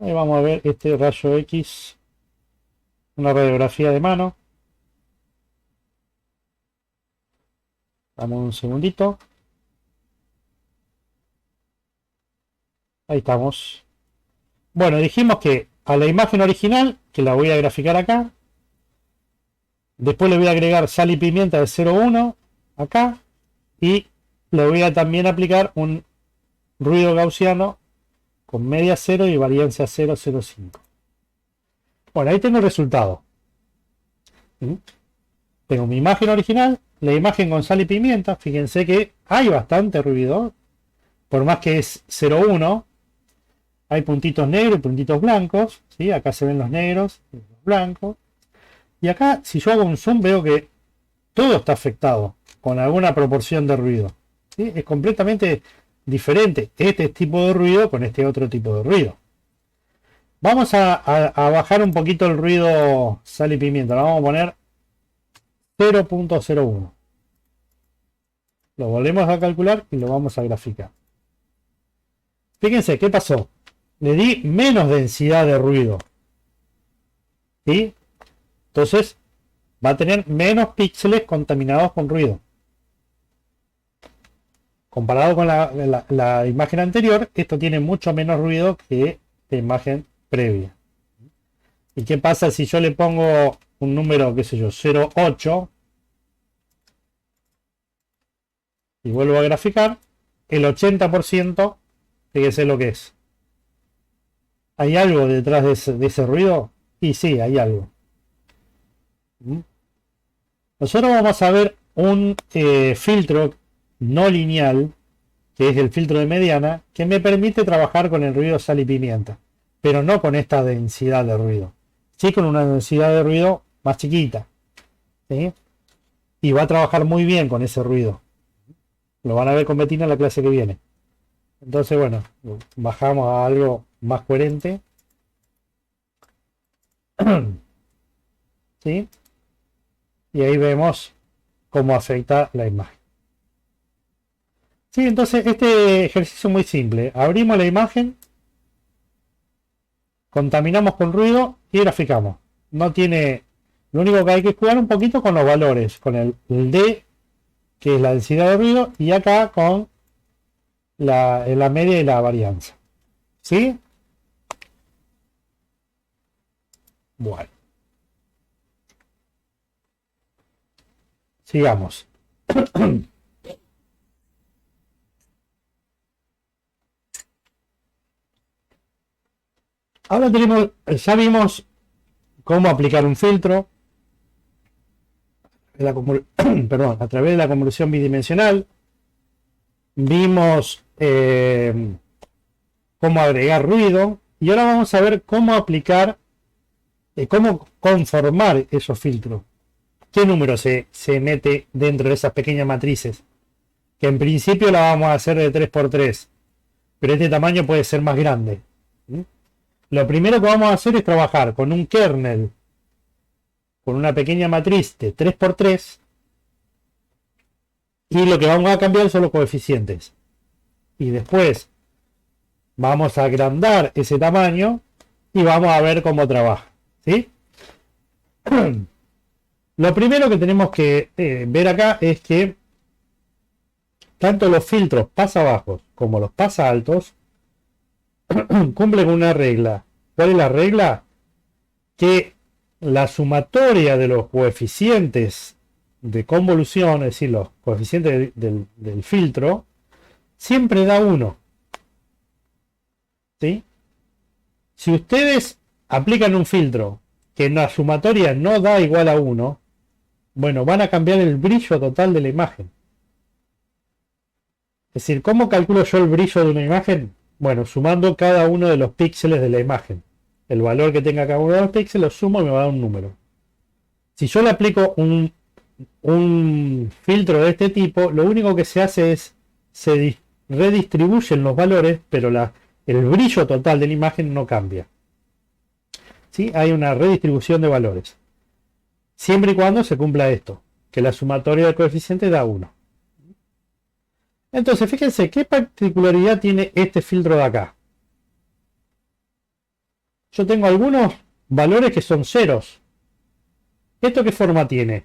Ahí vamos a ver este rayo X, una radiografía de mano. Dame un segundito. Ahí estamos. Bueno, dijimos que a la imagen original, que la voy a graficar acá, después le voy a agregar sal y pimienta de 0,1 acá, y le voy a también aplicar un ruido gaussiano con media 0 y variancia 0,05. Bueno, ahí tengo el resultado. ¿Mm? Tengo mi imagen original, la imagen con sal y pimienta. Fíjense que hay bastante ruido, por más que es 0,1. Hay puntitos negros y puntitos blancos, ¿sí? Acá se ven los negros y los blancos. Y acá, si yo hago un zoom, veo que todo está afectado con alguna proporción de ruido, ¿sí? Es completamente diferente este tipo de ruido con este otro tipo de ruido. Vamos a bajar un poquito el ruido sal y pimienta. Lo vamos a poner 0,01. Lo volvemos a calcular y lo vamos a graficar. Fíjense, ¿qué pasó? Le di menos densidad de ruido, ¿sí? Entonces va a tener menos píxeles contaminados con ruido. Comparado con la imagen anterior, esto tiene mucho menos ruido que la imagen previa. ¿Y qué pasa si yo le pongo un número, qué sé yo, 0,8 y vuelvo a graficar? El 80%, fíjese lo que es. ¿Hay algo detrás de ese ruido? Y sí, hay algo. Nosotros vamos a ver un filtro no lineal, que es el filtro de mediana, que me permite trabajar con el ruido sal y pimienta, pero no con esta densidad de ruido. Sí, con una densidad de ruido más chiquita, ¿sí? Y va a trabajar muy bien con ese ruido. Lo van a ver con Betina en la clase que viene. Entonces, bueno, bajamos a algo más coherente. ¿Sí? Y ahí vemos cómo afecta la imagen. Sí, entonces este ejercicio es muy simple. Abrimos la imagen, contaminamos con ruido y graficamos. No tiene... Lo único que hay que jugar un poquito con los valores, con el D, que es la densidad de ruido, y acá con la media y la varianza. ¿Sí? Bueno. Sigamos. Ahora tenemos, ya vimos cómo aplicar un filtro perdón, a través de la convolución bidimensional. Vimos cómo agregar ruido y ahora vamos a ver cómo aplicar, cómo conformar esos filtros. ¿Qué número se mete dentro de esas pequeñas matrices? Que en principio la vamos a hacer de 3×3, pero este tamaño puede ser más grande. Lo primero que vamos a hacer es trabajar con un kernel, con una pequeña matriz de 3×3, y lo que vamos a cambiar son los coeficientes. Y después vamos a agrandar ese tamaño y vamos a ver cómo trabaja. ¿Sí? Lo primero que tenemos que ver acá es que tanto los filtros pasa bajos como los pasa altos cumplen una regla. ¿Cuál es la regla? Que la sumatoria de los coeficientes de convolución, es decir, los coeficientes del filtro, siempre da 1. ¿Sí? Si ustedes aplican un filtro que en la sumatoria no da igual a 1, bueno, van a cambiar el brillo total de la imagen. Es decir, ¿cómo calculo yo el brillo de una imagen? Bueno, sumando cada uno de los píxeles de la imagen. El valor que tenga cada uno de los píxeles lo sumo y me va a dar un número. Si yo le aplico un filtro de este tipo, lo único que se hace es se redistribuyen los valores, pero el brillo total de la imagen no cambia. ¿Sí? Hay una redistribución de valores. Siempre y cuando se cumpla esto, que la sumatoria del coeficiente da 1. Entonces, fíjense qué particularidad tiene este filtro de acá. Yo tengo algunos valores que son ceros. ¿Esto qué forma tiene?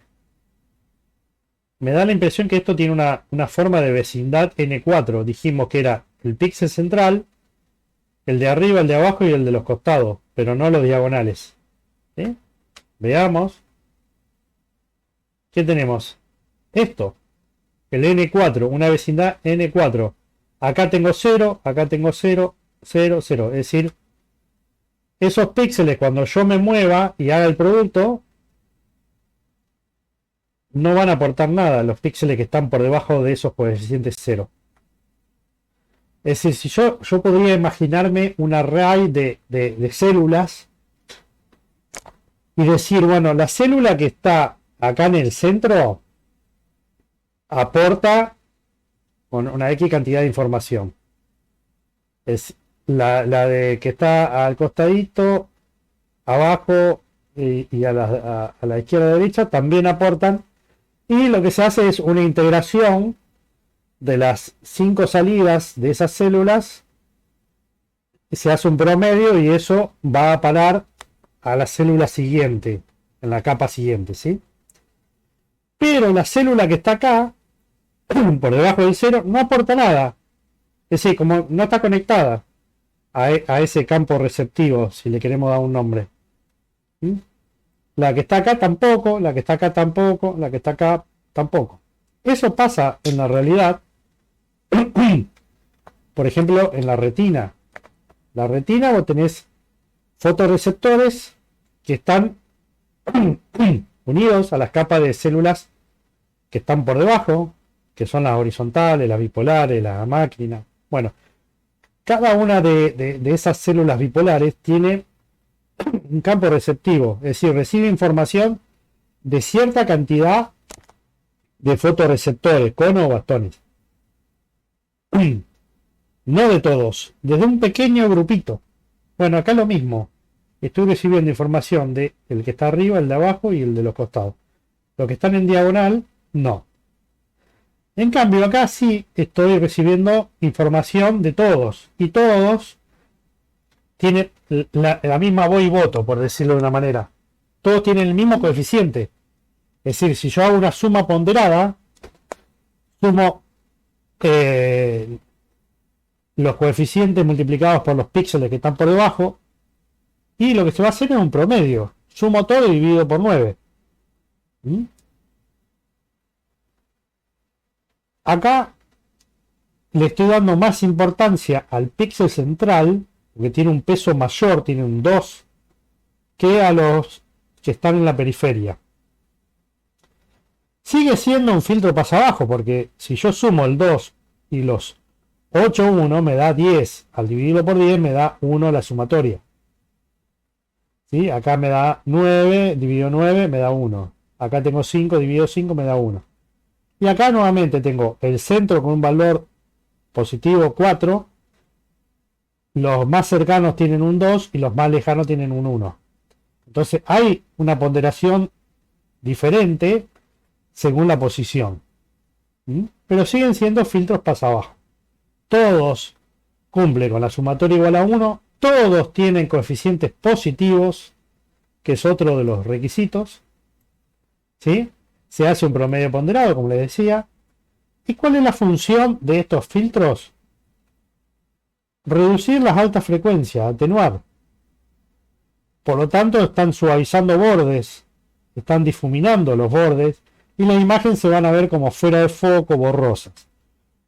Me da la impresión que esto tiene una forma de vecindad n4. Dijimos que era el píxel central, el de arriba, el de abajo y el de los costados, pero no los diagonales. ¿Sí? Veamos. ¿Qué tenemos? Esto. El n4, una vecindad n4. Acá tengo 0, acá tengo 0, 0, 0. Es decir, esos píxeles cuando yo me mueva y haga el producto, no van a aportar nada los píxeles que están por debajo de esos coeficientes 0. Es decir, si yo podría imaginarme un array de células y decir, bueno, la célula que está acá en el centro aporta con una X cantidad de información. Es la de que está al costadito, abajo y a la izquierda y derecha también aportan. Y lo que se hace es una integración de las 5 salidas de esas células. Se hace un promedio y eso va a parar a la célula siguiente, en la capa siguiente, ¿sí? Pero la célula que está acá, por debajo del 0, no aporta nada. Es decir, como no está conectada a ese campo receptivo, si le queremos dar un nombre. ¿Mm? La que está acá tampoco, la que está acá tampoco, la que está acá tampoco. Eso pasa en la realidad. Por ejemplo, en la retina. La retina vos tenés fotorreceptores que están unidos a las capas de células que están por debajo, que son las horizontales, las bipolares, la máquina. Bueno, cada una de esas células bipolares tiene un campo receptivo, es decir, recibe información de cierta cantidad de fotorreceptores, conos o bastones. No de todos, desde un pequeño grupito. Bueno, acá lo mismo. Estoy recibiendo información de el que está arriba, el de abajo y el de los costados. Los que están en diagonal, no. En cambio, acá sí estoy recibiendo información de todos. Y todos tienen la misma voz y voto, por decirlo de una manera. Todos tienen el mismo coeficiente. Es decir, si yo hago una suma ponderada, sumo los coeficientes multiplicados por los píxeles que están por debajo, y lo que se va a hacer es un promedio. Sumo todo y divido por 9. ¿Mm? Acá le estoy dando más importancia al píxel central, porque tiene un peso mayor, tiene un 2, que a los que están en la periferia. Sigue siendo un filtro pasa abajo, porque si yo sumo el 2 y los 8, 1 me da 10. Al dividirlo por 10 me da 1 la sumatoria. ¿Sí? Acá me da 9, dividido 9 me da 1. Acá tengo 5, dividido 5 me da 1. Y acá nuevamente tengo el centro con un valor positivo 4. Los más cercanos tienen un 2 y los más lejanos tienen un 1. Entonces hay una ponderación diferente según la posición. ¿Mm? Pero siguen siendo filtros pasa abajo. Todos cumplen con la sumatoria igual a 1. Todos tienen coeficientes positivos, que es otro de los requisitos. ¿Sí? Se hace un promedio ponderado, como les decía. ¿Y cuál es la función de estos filtros? Reducir las altas frecuencias, atenuar. Por lo tanto, están suavizando bordes, están difuminando los bordes y la imagen se van a ver como fuera de foco, borrosas.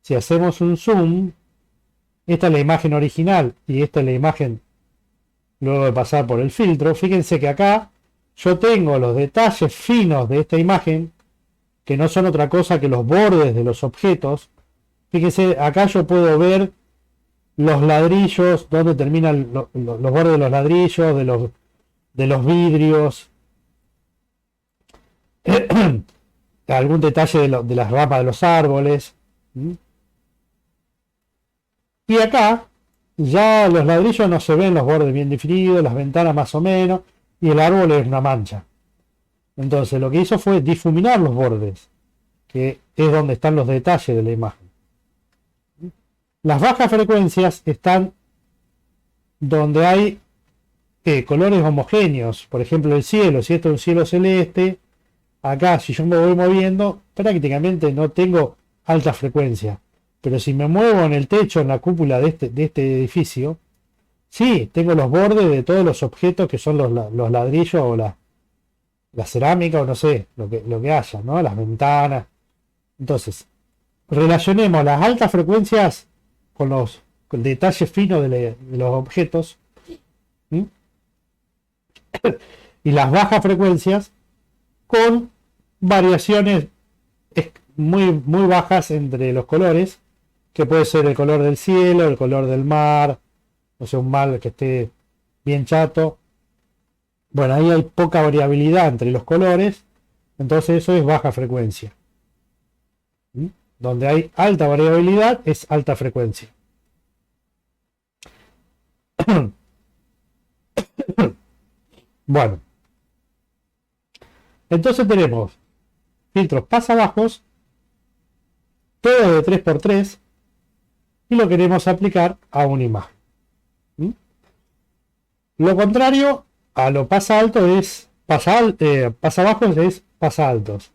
Si hacemos un zoom, esta es la imagen original y esta es la imagen luego de pasar por el filtro. Fíjense que acá yo tengo los detalles finos de esta imagen, que no son otra cosa que los bordes de los objetos. Fíjense, acá yo puedo ver los ladrillos, donde terminan los bordes de los ladrillos, de los vidrios. Algún detalle de las ramas de los árboles. Y acá ya los ladrillos no se ven los bordes bien definidos, las ventanas más o menos, y el árbol es una mancha. Entonces lo que hizo fue difuminar los bordes, que es donde están los detalles de la imagen. Las bajas frecuencias están donde hay colores homogéneos. Por ejemplo, el cielo, si esto es un cielo celeste, acá si yo me voy moviendo, prácticamente no tengo alta frecuencia. Pero si me muevo en el techo, en la cúpula de este edificio, sí, tengo los bordes de todos los objetos que son los ladrillos o la cerámica o no sé, lo que haya, ¿no? Las ventanas. Entonces, relacionemos las altas frecuencias con el detalle fino de los objetos. ¿Mm? Y las bajas frecuencias con variaciones muy, muy bajas entre los colores, que puede ser el color del cielo, el color del mar, o sea, un mar que esté bien chato. Bueno, ahí hay poca variabilidad entre los colores, entonces eso es baja frecuencia. ¿Mm? Donde hay alta variabilidad es alta frecuencia. Bueno, entonces tenemos filtros pasabajos, todo de 3x3, y lo queremos aplicar a una imagen. ¿Mm? Lo contrario a lo pasa alto es pasabajos es pasa altos.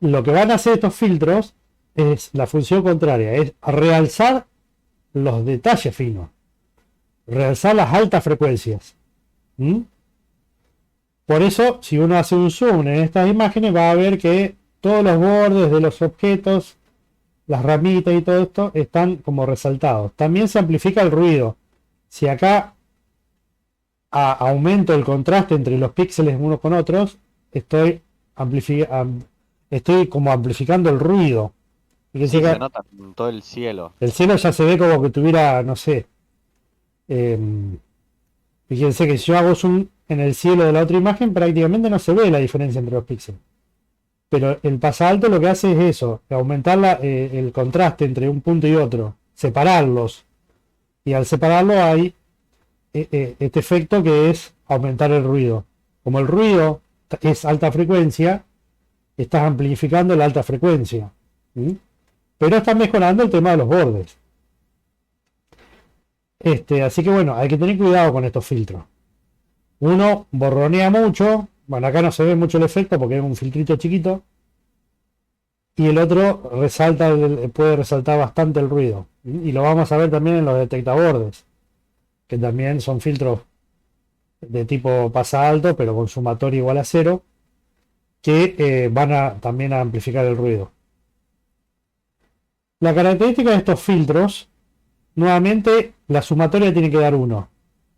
Lo que van a hacer estos filtros es la función contraria, es realzar los detalles finos, realzar las altas frecuencias. ¿Mm? Por eso, si uno hace un zoom en estas imágenes, va a ver que todos los bordes de los objetos, las ramitas y todo esto están como resaltados. También se amplifica el ruido. Si acá aumento el contraste entre los píxeles unos con otros, estoy como amplificando el ruido. Sí, se nota en todo el cielo. El cielo ya se ve como que tuviera, no sé. Fíjense que si yo hago zoom en el cielo de la otra imagen, prácticamente no se ve la diferencia entre los píxeles. Pero el pasalto lo que hace es eso, aumentar el contraste entre un punto y otro, separarlos. Y al separarlo hay este efecto que es aumentar el ruido. Como el ruido es alta frecuencia, estás amplificando la alta frecuencia. ¿Sí? Pero estás mejorando el tema de los bordes. Así que bueno, hay que tener cuidado con estos filtros. Uno borronea mucho. Bueno, acá no se ve mucho el efecto porque es un filtrito chiquito. Y el otro puede resaltar bastante el ruido. Y lo vamos a ver también en los detectabordes, que también son filtros de tipo pasa alto, pero con sumatorio igual a 0, que van también a amplificar el ruido. La característica de estos filtros, nuevamente, la sumatoria tiene que dar 1.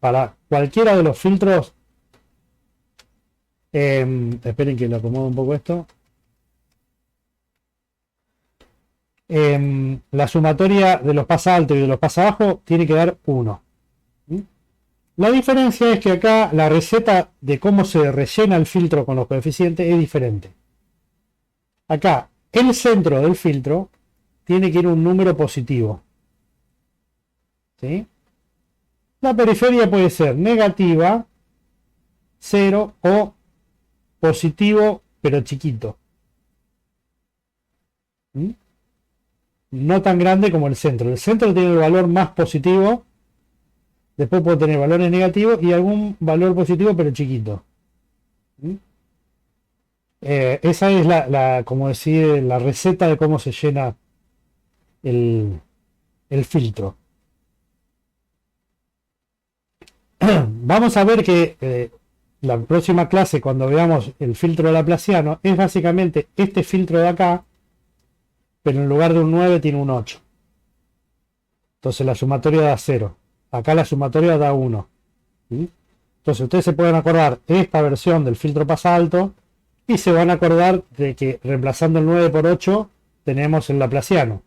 Para cualquiera de los filtros, esperen que le acomodo un poco esto. La sumatoria de los pasa alto y de los pasa bajo tiene que dar 1. La diferencia es que acá la receta de cómo se rellena el filtro con los coeficientes es diferente. Acá, el centro del filtro tiene que ir un número positivo. ¿Sí? La periferia puede ser negativa, 0 o positivo pero chiquito. ¿Mm? No tan grande como el centro. El centro tiene el valor más positivo. Después puede tener valores negativos y algún valor positivo pero chiquito. ¿Mm? Esa es como decir, la receta de cómo se llena el filtro. Vamos a ver que la próxima clase, cuando veamos el filtro laplaciano, es básicamente este filtro de acá, pero en lugar de un 9 tiene un 8. Entonces la sumatoria da 0. Acá la sumatoria da 1. ¿Sí? Entonces ustedes se pueden acordar esta versión del filtro pasa alto y se van a acordar de que reemplazando el 9 por 8 tenemos el laplaciano.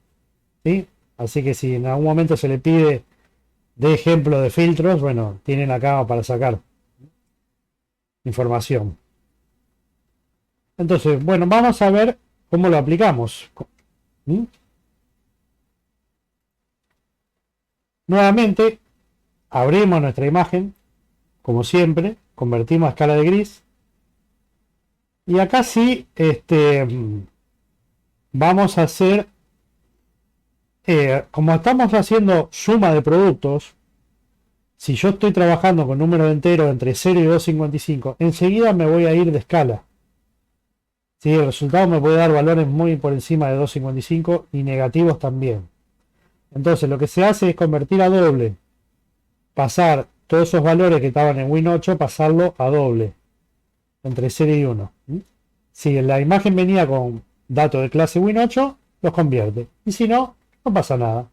¿Sí? Así que si en algún momento se le pide de ejemplo de filtros, bueno, tienen acá para sacar información. Entonces, bueno, vamos a ver cómo lo aplicamos. ¿Mm? Nuevamente, abrimos nuestra imagen, como siempre, convertimos a escala de gris. Y acá sí, vamos a hacer, como estamos haciendo suma de productos, si yo estoy trabajando con números enteros entre 0 y 255, enseguida me voy a ir de escala. ¿Sí? El resultado me puede dar valores muy por encima de 255 y negativos también. Entonces lo que se hace es convertir a doble, pasar todos esos valores que estaban en Win8, pasarlo a doble, entre 0 y 1. Si la imagen venía con datos de clase Win8, los convierte. Y si no, no pasa nada.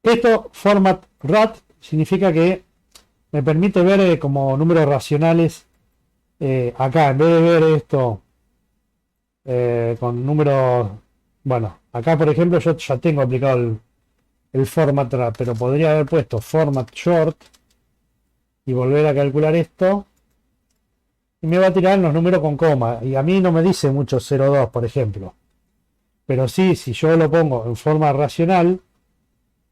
Esto, format rat, significa que me permite ver como números racionales acá, en vez de ver esto con números, bueno, acá por ejemplo yo ya tengo aplicado el format rat, pero podría haber puesto format short y volver a calcular esto y me va a tirar los números con coma, y a mí no me dice mucho 0,2 por ejemplo, pero sí, si yo lo pongo en forma racional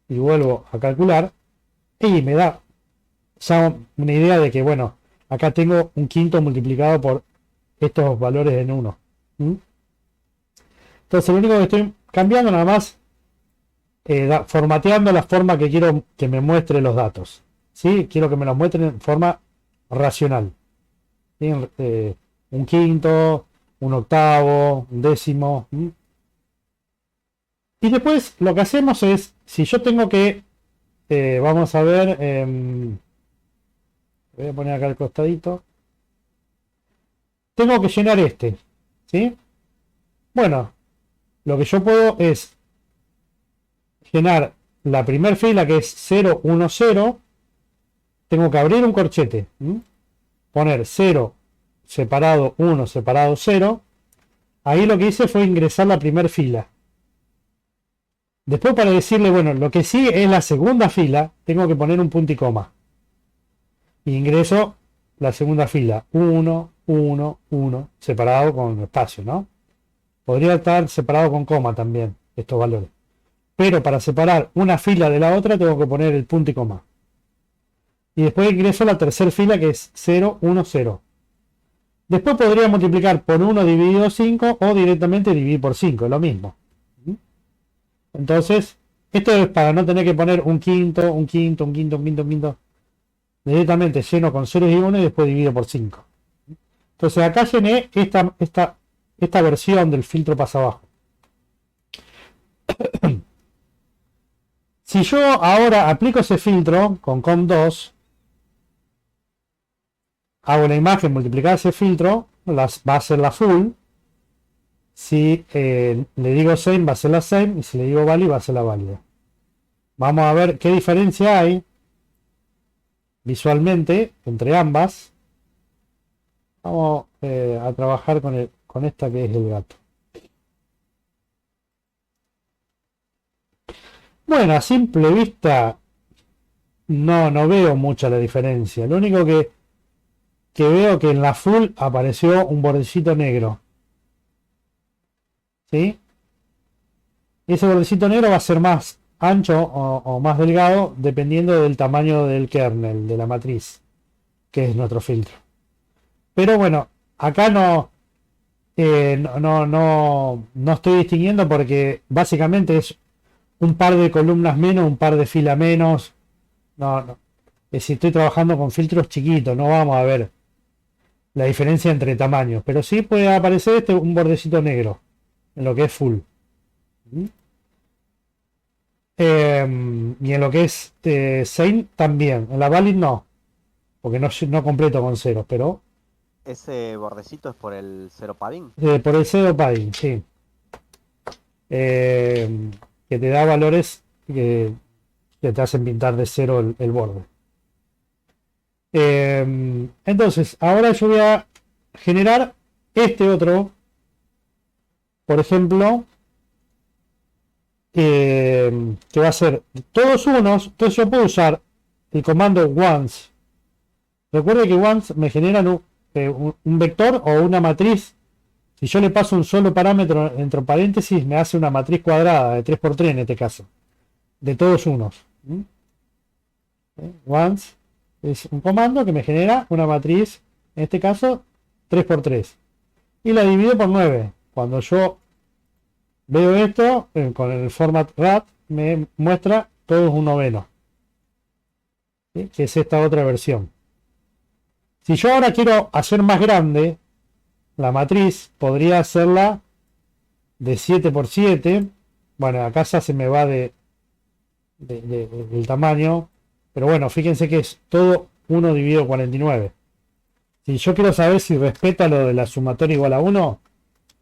y vuelvo a calcular, y me da ya una idea de que, bueno, acá tengo un quinto multiplicado por estos valores en 1. Entonces lo único que estoy cambiando nada más, formateando la forma que quiero que me muestre los datos. ¿Sí? Quiero que me los muestren en forma racional. ¿Sí? Un quinto, un octavo, un décimo. Y después lo que hacemos es, si yo tengo que, vamos a ver, voy a poner acá al costadito, tengo que llenar este, ¿sí? Bueno, lo que yo puedo es llenar la primera fila, que es 0, 1, 0. Tengo que abrir un corchete, poner 0 separado 1 separado 0. Ahí lo que hice fue ingresar la primera fila. Después, para decirle, bueno, lo que sí es la segunda fila, tengo que poner un punto y coma. Y ingreso la segunda fila, 1, 1, 1, separado con espacio, ¿no? Podría estar separado con coma también, estos valores. Pero para separar una fila de la otra, tengo que poner el punto y coma. Y después ingreso la tercera fila, que es 0, 1, 0. Después podría multiplicar por 1 dividido 5 o directamente dividir por 5, es lo mismo. Entonces, esto es para no tener que poner un quinto, un quinto, un quinto, un quinto, un quinto. Directamente lleno con 0 y 1 y después divido por 5. Entonces acá llené esta versión del filtro pasa abajo. Si yo ahora aplico ese filtro con COM2, hago la imagen multiplicada ese filtro, va a ser la full. Si le digo same, va a ser la same. Y si le digo value, va a ser la válida. Vamos a ver qué diferencia hay visualmente entre ambas. Vamos a trabajar con esta que es el gato. Bueno, a simple vista no veo mucha la diferencia. Lo único que veo que en la full apareció un bordecito negro. ¿Sí? Ese bordecito negro va a ser más ancho o más delgado dependiendo del tamaño del kernel, de la matriz, que es nuestro filtro. Pero bueno, acá no estoy distinguiendo porque básicamente es un par de columnas menos, un par de filas menos. No. Si estoy trabajando con filtros chiquitos, no vamos a ver la diferencia entre tamaños. Pero sí puede aparecer un bordecito negro en lo que es full. Y en lo que es same también. En la valid no. Porque no completo con ceros, pero... Ese bordecito es por el cero padding. por el zero padding, sí. Que te da valores que te hacen pintar de cero el borde. Entonces, ahora yo voy a generar este otro. Por ejemplo, que va a ser todos unos. Entonces yo puedo usar el comando once. Recuerde que once me genera un vector o una matriz. Si yo le paso un solo parámetro entre paréntesis, me hace una matriz cuadrada de 3×3 en este caso, de todos unos. Once Es un comando que me genera una matriz, en este caso 3×3. Y la divido por 9. Cuando yo veo esto, con el format RAT, me muestra todos un noveno. ¿Sí? Que es esta otra versión. Si yo ahora quiero hacer más grande la matriz, podría hacerla de 7×7. Bueno, acá ya se me va del tamaño. Pero bueno, fíjense que es todo 1 dividido 49. Si yo quiero saber si respeta lo de la sumatoria igual a 1,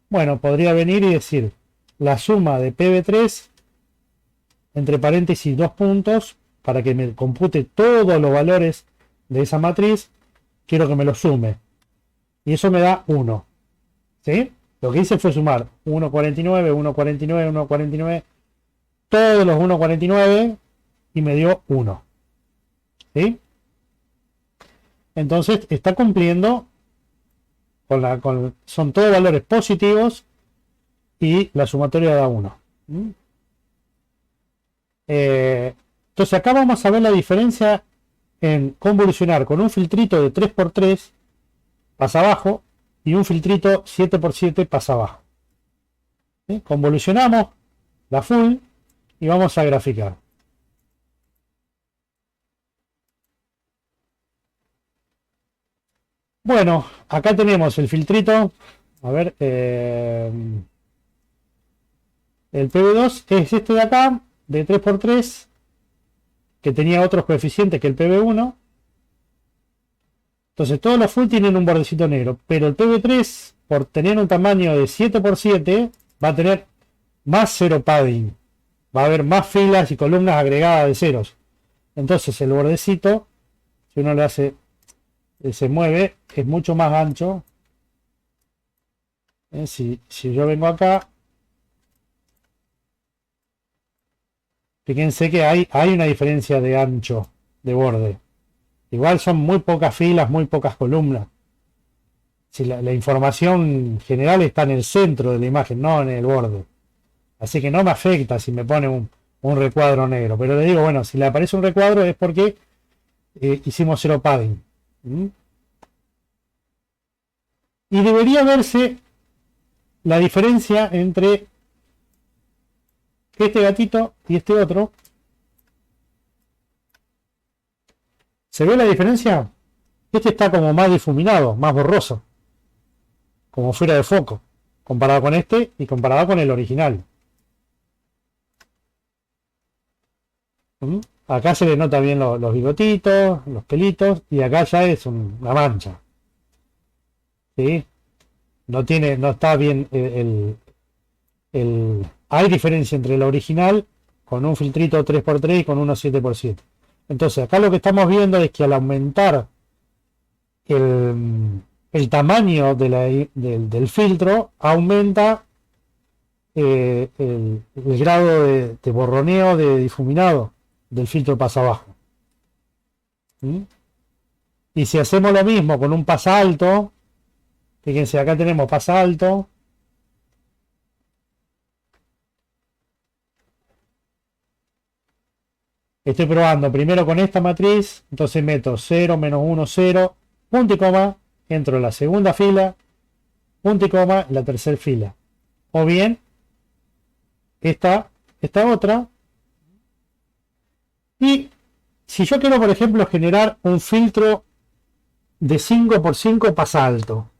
bueno, podría venir y decir la suma de PB3 entre paréntesis 2 puntos para que me compute todos los valores de esa matriz. Quiero que me lo sume. Y eso me da 1. ¿Sí? Lo que hice fue sumar 1,49, 1,49, 1,49, todos los 1,49 y me dio 1. ¿Sí? Entonces está cumpliendo son todos valores positivos y la sumatoria da 1. Entonces acá vamos a ver la diferencia en convolucionar con un filtrito de 3×3 pasa abajo y un filtrito 7×7 pasa abajo. ¿Sí? Convolucionamos la full y vamos a graficar. Bueno, acá tenemos el filtrito. A ver, el PB2 es este de acá, de 3×3, que tenía otros coeficientes que el PB1. Entonces todos los full tienen un bordecito negro, pero el PB3, por tener un tamaño de 7×7, va a tener más cero padding. Va a haber más filas y columnas agregadas de ceros. Entonces el bordecito, si uno le hace, se mueve, es mucho más ancho. Si yo vengo acá, fíjense que hay una diferencia de ancho de borde. Igual son muy pocas filas, muy pocas columnas. Si la información general está en el centro de la imagen, no en el borde. Así que no me afecta si me pone un recuadro negro. Pero le digo, bueno, si le aparece un recuadro es porque hicimos cero padding. Y debería verse la diferencia entre este gatito y este otro. ¿Se ve la diferencia? Este está como más difuminado, más borroso, como fuera de foco, comparado con este y comparado con el original. Acá se le nota bien los bigotitos, los pelitos, y acá ya es una mancha. ¿Sí? No está bien hay diferencia entre el original con un filtrito 3×3 y con uno 7×7. Entonces acá lo que estamos viendo es que al aumentar el tamaño del filtro, aumenta el grado de borroneo, de difuminado del filtro pasa abajo. Y si hacemos lo mismo con un pasa alto, fíjense, acá tenemos pasa alto. Estoy probando primero con esta matriz, entonces meto 0, menos 1, 0, punto y coma, entro en la segunda fila, punto y coma, en la tercera fila. O bien, esta otra. Y si yo quiero, por ejemplo, generar un filtro de 5×5 pasa alto,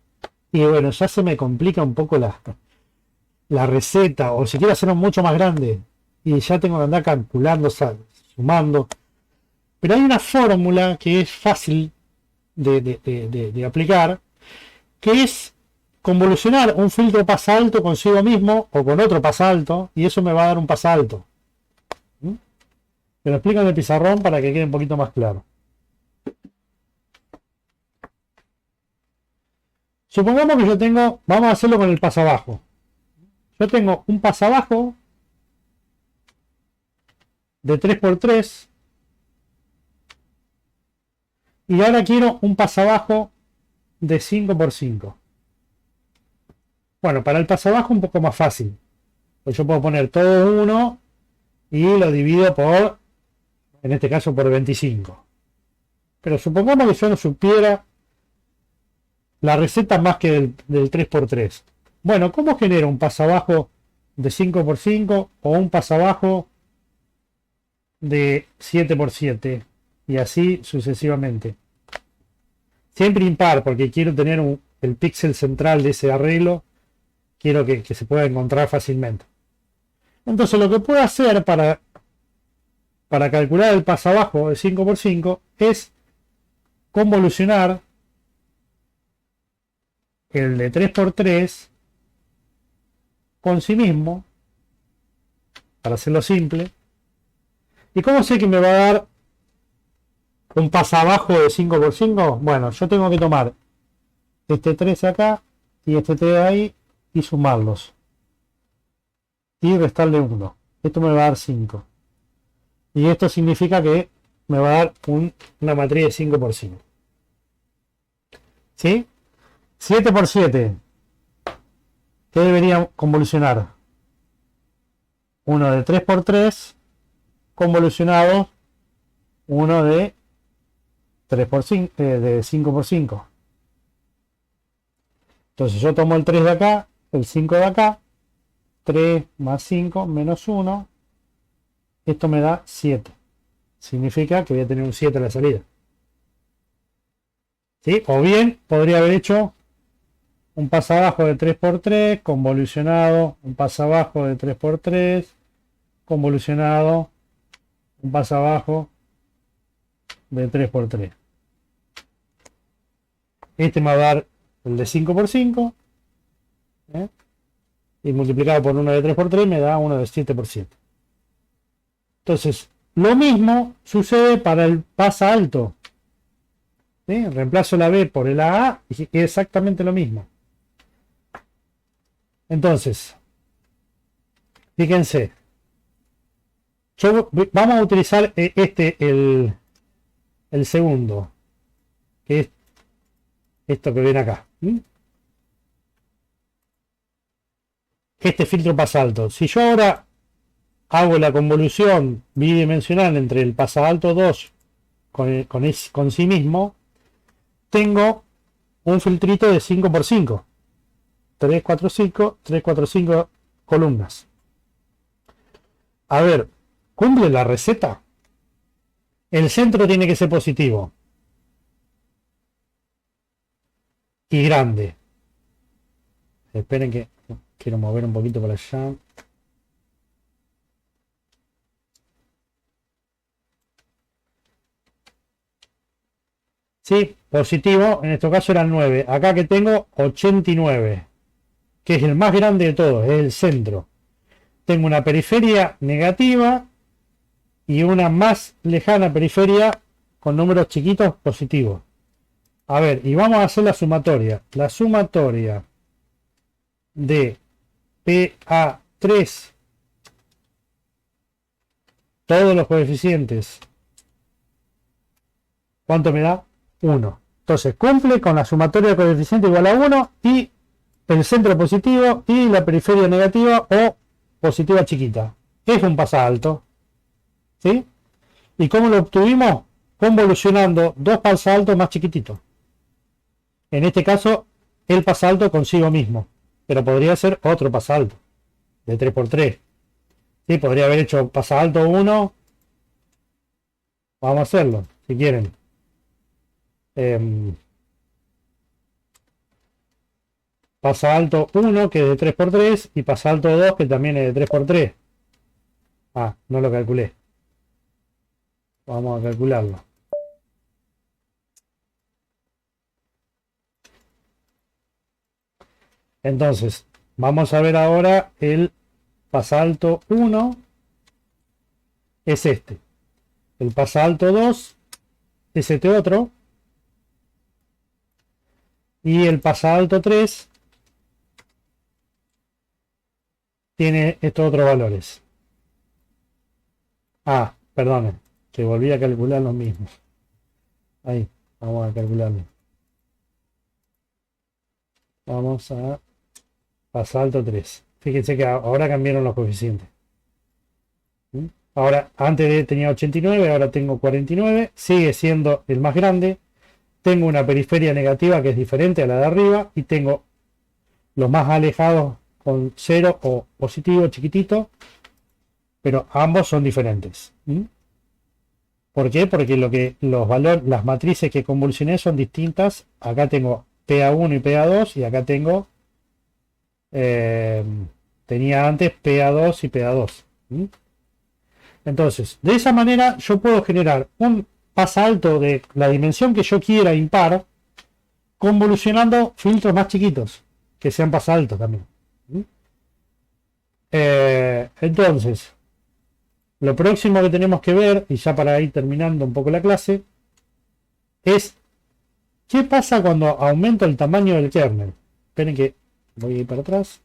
y bueno, ya se me complica un poco la receta, o si quiero hacerlo mucho más grande, y ya tengo que andar calculando, sumando. Pero hay una fórmula que es fácil de aplicar, que es convolucionar un filtro pasa alto consigo mismo o con otro pasa alto, y eso me va a dar un pasa alto. Me lo explico en el pizarrón para que quede un poquito más claro. Supongamos que yo tengo, vamos a hacerlo con el pasa abajo. Yo tengo un pasa abajo de 3×3 y ahora quiero un pasa abajo de 5×5. Bueno, para el pasa abajo un poco más fácil, pues yo puedo poner todo 1 y lo divido por, en este caso, por 25. Pero supongamos que yo no supiera la receta más que del 3x3. Bueno, ¿cómo genero un pasabajo de 5x5 o un pasabajo de 7x7? Y así sucesivamente. Siempre impar, porque quiero tener el píxel central de ese arreglo. Quiero que se pueda encontrar fácilmente. Entonces lo que puedo hacer para calcular el pasabajo de 5x5 es convolucionar el de 3x3 con sí mismo, para hacerlo simple. ¿Y cómo sé que me va a dar un pasabajo de 5x5? Bueno, yo tengo que tomar este 3 acá y este 3 ahí y sumarlos. Y restarle 1. Esto me va a dar 5. Y esto significa que me va a dar una matriz de 5x5. ¿Sí? 7x7. ¿Qué debería convolucionar? Uno de 3x3 convolucionado uno de 3x5, de 5x5. Entonces yo tomo el 3 de acá, el 5 de acá, 3 más 5 menos 1, esto me da 7. Significa que voy a tener un 7 a la salida. ¿Sí? O bien podría haber hecho un pasabajo de 3x3 convolucionado, un pasabajo de 3x3 convolucionado, un pasabajo de 3x3. Este me va a dar el de 5x5, ¿eh? Y multiplicado por uno de 3x3 me da uno de 7x7. Entonces, lo mismo sucede para el pasa alto. ¿Sí? Reemplazo la B por el AA y es exactamente lo mismo. Entonces, fíjense, vamos a utilizar el segundo, que es esto que ven acá. Este filtro pasa alto. Si yo ahora hago la convolución bidimensional entre el pasa alto 2 con sí mismo, tengo un filtrito de 5x5. 3, 4, 5, 3, 4, 5 columnas. A ver, ¿cumple la receta? El centro tiene que ser positivo y grande. Esperen que quiero mover un poquito para allá. Sí, positivo, en este caso era el 9. Acá que tengo 89, que es el más grande de todos, es el centro. Tengo una periferia negativa y una más lejana periferia con números chiquitos positivos. A ver, y vamos a hacer la sumatoria. La sumatoria de PA3, todos los coeficientes, ¿cuánto me da? 1. Entonces cumple con la sumatoria de coeficiente igual a 1 y el centro positivo y la periferia negativa o positiva chiquita. Es un pasalto. ¿Sí? ¿Y cómo lo obtuvimos? Convolucionando dos pasaltos más chiquititos. En este caso, el pasalto consigo mismo. Pero podría ser otro pasalto de 3x3. ¿Sí? Podría haber hecho pasalto 1. Vamos a hacerlo, si quieren. Pasalto 1, que es de 3x3, y pasalto 2, que también es de 3x3. Ah, no lo calculé. Vamos a calcularlo. Entonces, vamos a ver ahora el pasalto 1 es este. El pasalto 2 es este otro. Y el pasalto 3 tiene estos otros valores. Ah, perdón, que volví a calcular lo mismo. Ahí, vamos a calcularlo. Vamos a pasalto 3. Fíjense que ahora cambiaron los coeficientes. Ahora, tenía 89, ahora tengo 49. Sigue siendo el más grande. Tengo una periferia negativa que es diferente a la de arriba. Y tengo los más alejados con 0 o positivo chiquitito. Pero ambos son diferentes. ¿Por qué? Porque los valores, las matrices que convulsioné son distintas. Acá tengo PA1 y PA2 y acá tengo tenía antes PA2 y PA2. Entonces, de esa manera yo puedo generar un pasalto de la dimensión que yo quiera impar, convolucionando filtros más chiquitos, que sean pasaltos también. Entonces, lo próximo que tenemos que ver, y ya para ir terminando un poco la clase, es qué pasa cuando aumento el tamaño del kernel. Esperen que voy a ir para atrás.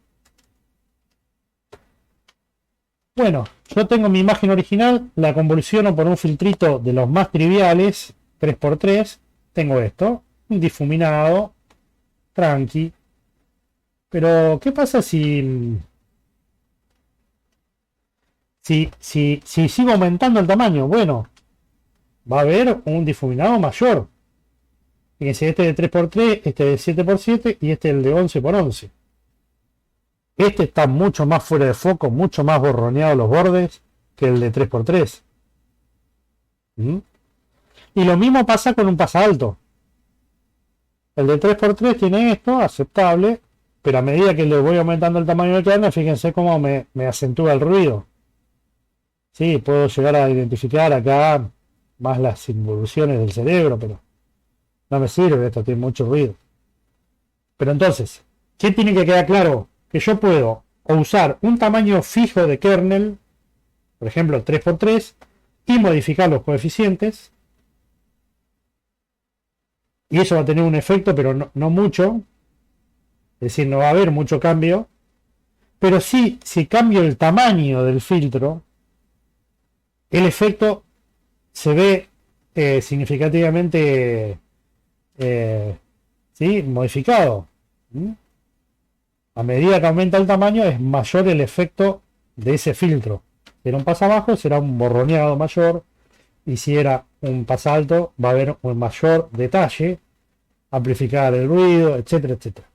Bueno, yo tengo mi imagen original, la convoluciono por un filtrito de los más triviales, 3x3. Tengo esto, un difuminado, tranqui. Pero, ¿qué pasa si sigo aumentando el tamaño? Bueno, va a haber un difuminado mayor. Fíjense, este de 3x3, este de 7x7 y este el de 11x11. Este está mucho más fuera de foco, mucho más borroneado los bordes que el de 3x3. Y lo mismo pasa con un pasalto. El de 3x3 tiene esto, aceptable, pero a medida que le voy aumentando el tamaño del kernel, fíjense cómo me acentúa el ruido. Sí, puedo llegar a identificar acá más las involuciones del cerebro, pero no me sirve, esto tiene mucho ruido. Pero entonces, ¿qué tiene que quedar claro? Que yo puedo o usar un tamaño fijo de kernel, por ejemplo 3x3, y modificar los coeficientes. Y eso va a tener un efecto, pero no mucho. Es decir, no va a haber mucho cambio. Pero sí, si cambio el tamaño del filtro, el efecto se ve significativamente ¿sí? Modificado. A medida que aumenta el tamaño es mayor el efecto de ese filtro. Si era un pasabajo será un borroneado mayor, y si era un pasalto va a haber un mayor detalle, amplificar el ruido, etcétera, etcétera.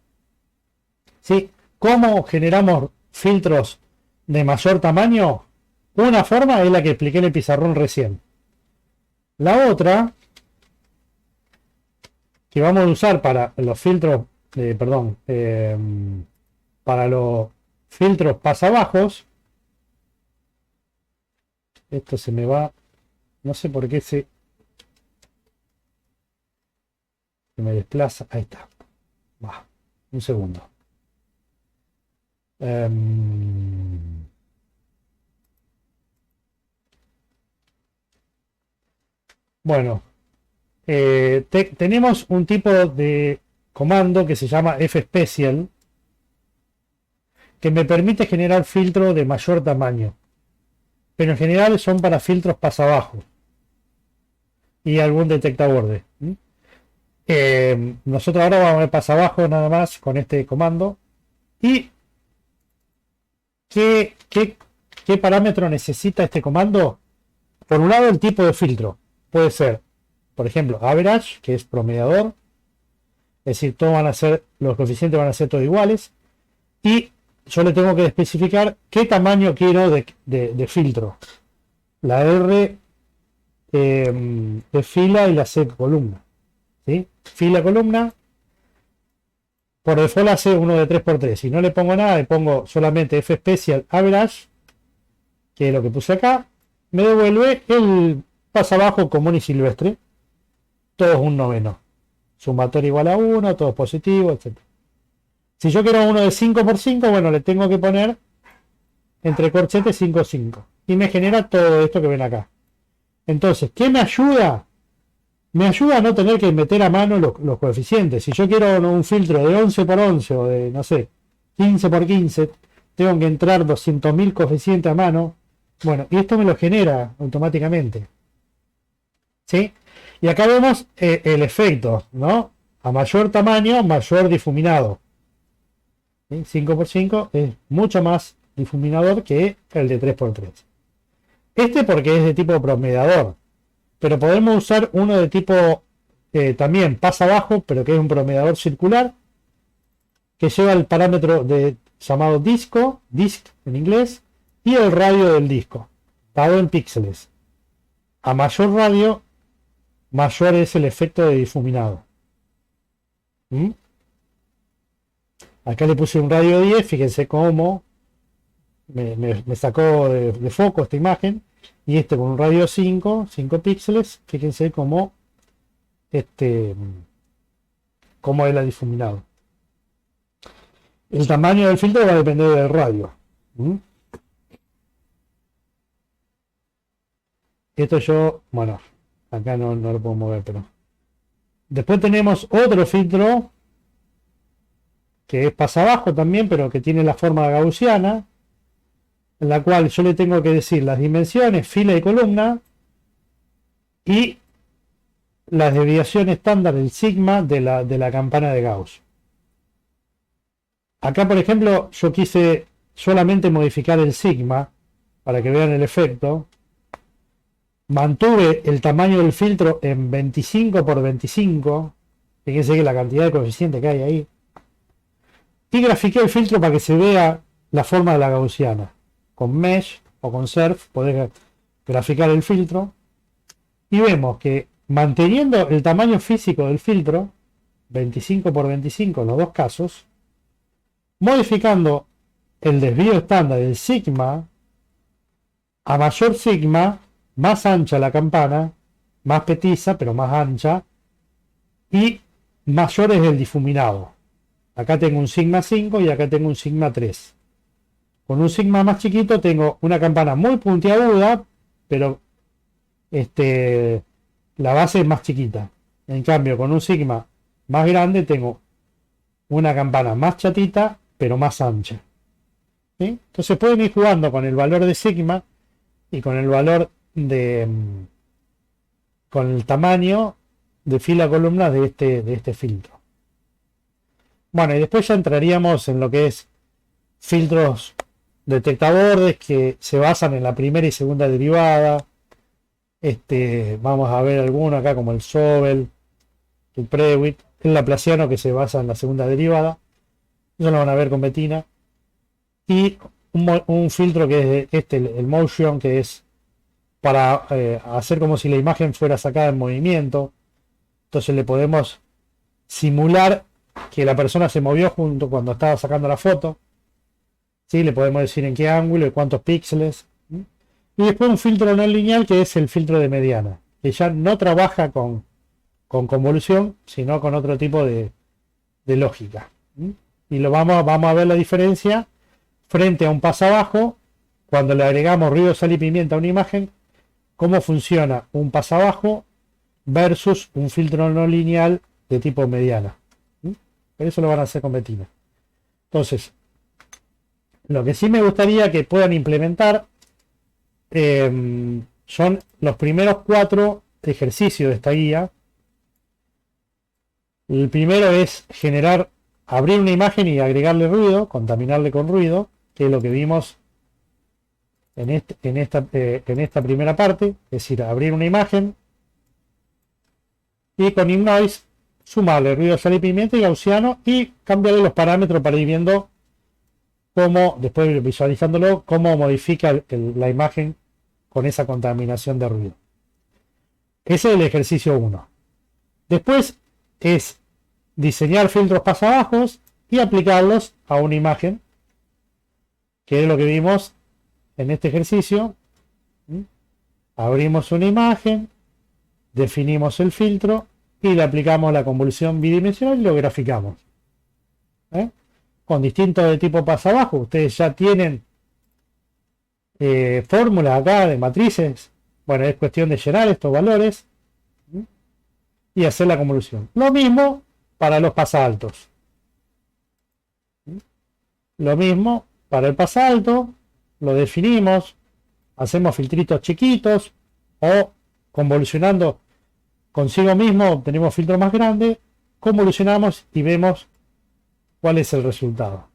¿Sí? ¿Cómo generamos filtros de mayor tamaño? Una forma es la que expliqué en el pizarrón recién. La otra, que vamos a usar para los filtros, para los filtros pasabajos, esto se me va, no sé por qué se me desplaza, ahí está, va, un segundo. Bueno, tenemos un tipo de comando que se llama fspecial, que me permite generar filtros de mayor tamaño, pero en general son para filtros pasabajo y algún detectaborde. Nosotros ahora vamos a ver pasabajo nada más con este comando. ¿Y qué parámetro necesita este comando? Por un lado, el tipo de filtro. Puede ser, por ejemplo, average, que es promediador. Es decir, todos van a ser, los coeficientes van a ser todos iguales. Y yo le tengo que especificar qué tamaño quiero de filtro. La R de fila y la C columna. ¿Sí? Fila, columna. Por default hace uno de 3x3. Si no le pongo nada, le pongo solamente fspecial average, que es lo que puse acá. Me devuelve el pasabajo común y silvestre. Todo es un noveno. Sumatorio igual a 1, todo es positivo, etc. Si yo quiero uno de 5x5, bueno, le tengo que poner entre corchetes 5,5. Y me genera todo esto que ven acá. Entonces, ¿qué me ayuda? Me ayuda a no tener que meter a mano los coeficientes. Si yo quiero un filtro de 11x11 o de, no sé, 15x15, tengo que entrar 200.000 coeficientes a mano. Bueno, y esto me lo genera automáticamente. ¿Sí? Y acá vemos el efecto, ¿no? A mayor tamaño, mayor difuminado. ¿Sí? 5x5 es mucho más difuminador que el de 3x3. Este porque es de tipo promediador, pero podemos usar uno de tipo también pasa abajo, pero que es un promediador circular, que lleva el parámetro llamado disk en inglés, y el radio del disco, dado en píxeles. A mayor radio, mayor es el efecto de difuminado. ¿Mm? Acá le puse un radio 10, fíjense cómo me sacó de foco esta imagen, y este con un radio 5 píxeles, fíjense cómo es la difuminado. El tamaño del filtro va a depender del radio. ¿Mm? Esto yo, bueno, acá no lo puedo mover, pero después tenemos otro filtro que es pasa abajo también, pero que tiene la forma gaussiana, en la cual yo le tengo que decir las dimensiones, fila y columna, y la desviación estándar, el sigma de la campana de Gauss. Acá, por ejemplo, yo quise solamente modificar el sigma para que vean el efecto. Mantuve el tamaño del filtro en 25 por 25. Fíjense que la cantidad de coeficiente que hay ahí. Y grafiqué el filtro para que se vea la forma de la gaussiana. Con Mesh o con Surf podés graficar el filtro. Y vemos que manteniendo el tamaño físico del filtro, 25 por 25 en los dos casos, modificando el desvío estándar del sigma, a mayor sigma, más ancha la campana, más petiza, pero más ancha, y mayor es el difuminado. Acá tengo un sigma 5 y acá tengo un sigma 3. Con un sigma más chiquito tengo una campana muy puntiaguda, pero la base es más chiquita. En cambio, con un sigma más grande tengo una campana más chatita, pero más ancha. ¿Sí? Entonces pueden ir jugando con el valor de sigma y con el valor con el tamaño de fila columna de este filtro. Bueno, y después ya entraríamos en lo que es filtros detectabordes que se basan en la primera y segunda derivada. Vamos a ver alguno acá como el Sobel, el Prewitt, el Laplaciano que se basa en la segunda derivada. Eso lo van a ver con Bettina. Y un filtro que es el Motion, que es para hacer como si la imagen fuera sacada en movimiento. Entonces le podemos simular que la persona se movió junto cuando estaba sacando la foto. ¿Sí? Le podemos decir en qué ángulo y cuántos píxeles. Y después un filtro no lineal que es el filtro de mediana, que ya no trabaja con convolución, sino con otro tipo de lógica. Y vamos a ver la diferencia frente a un pasabajo. Cuando le agregamos ruido, sal y pimienta a una imagen, cómo funciona un pasabajo versus un filtro no lineal de tipo mediana. Pero eso lo van a hacer con Bettina. Entonces, lo que sí me gustaría que puedan implementar son los primeros 4 ejercicios de esta guía. El primero es abrir una imagen y agregarle ruido, contaminarle con ruido, que es lo que vimos en esta primera parte, es decir, abrir una imagen y con InNoise sumarle ruido, sal y pimienta y gaussiano y cambiarle los parámetros para ir viendo cómo, después visualizándolo, cómo modifica la imagen con esa contaminación de ruido. Ese es el ejercicio 1. Después es diseñar filtros pasabajos y aplicarlos a una imagen, que es lo que vimos en este ejercicio. Abrimos una imagen, definimos el filtro y le aplicamos la convolución bidimensional y lo graficamos. Con distintos de tipo pasabajo. Ustedes ya tienen fórmulas acá de matrices. Bueno, es cuestión de llenar estos valores y hacer la convolución. Lo mismo para los pasaltos. Lo mismo para el pasalto. Lo definimos. Hacemos filtritos chiquitos o convolucionando consigo mismo obtenemos filtros más grandes. Convolucionamos y vemos cuál es el resultado.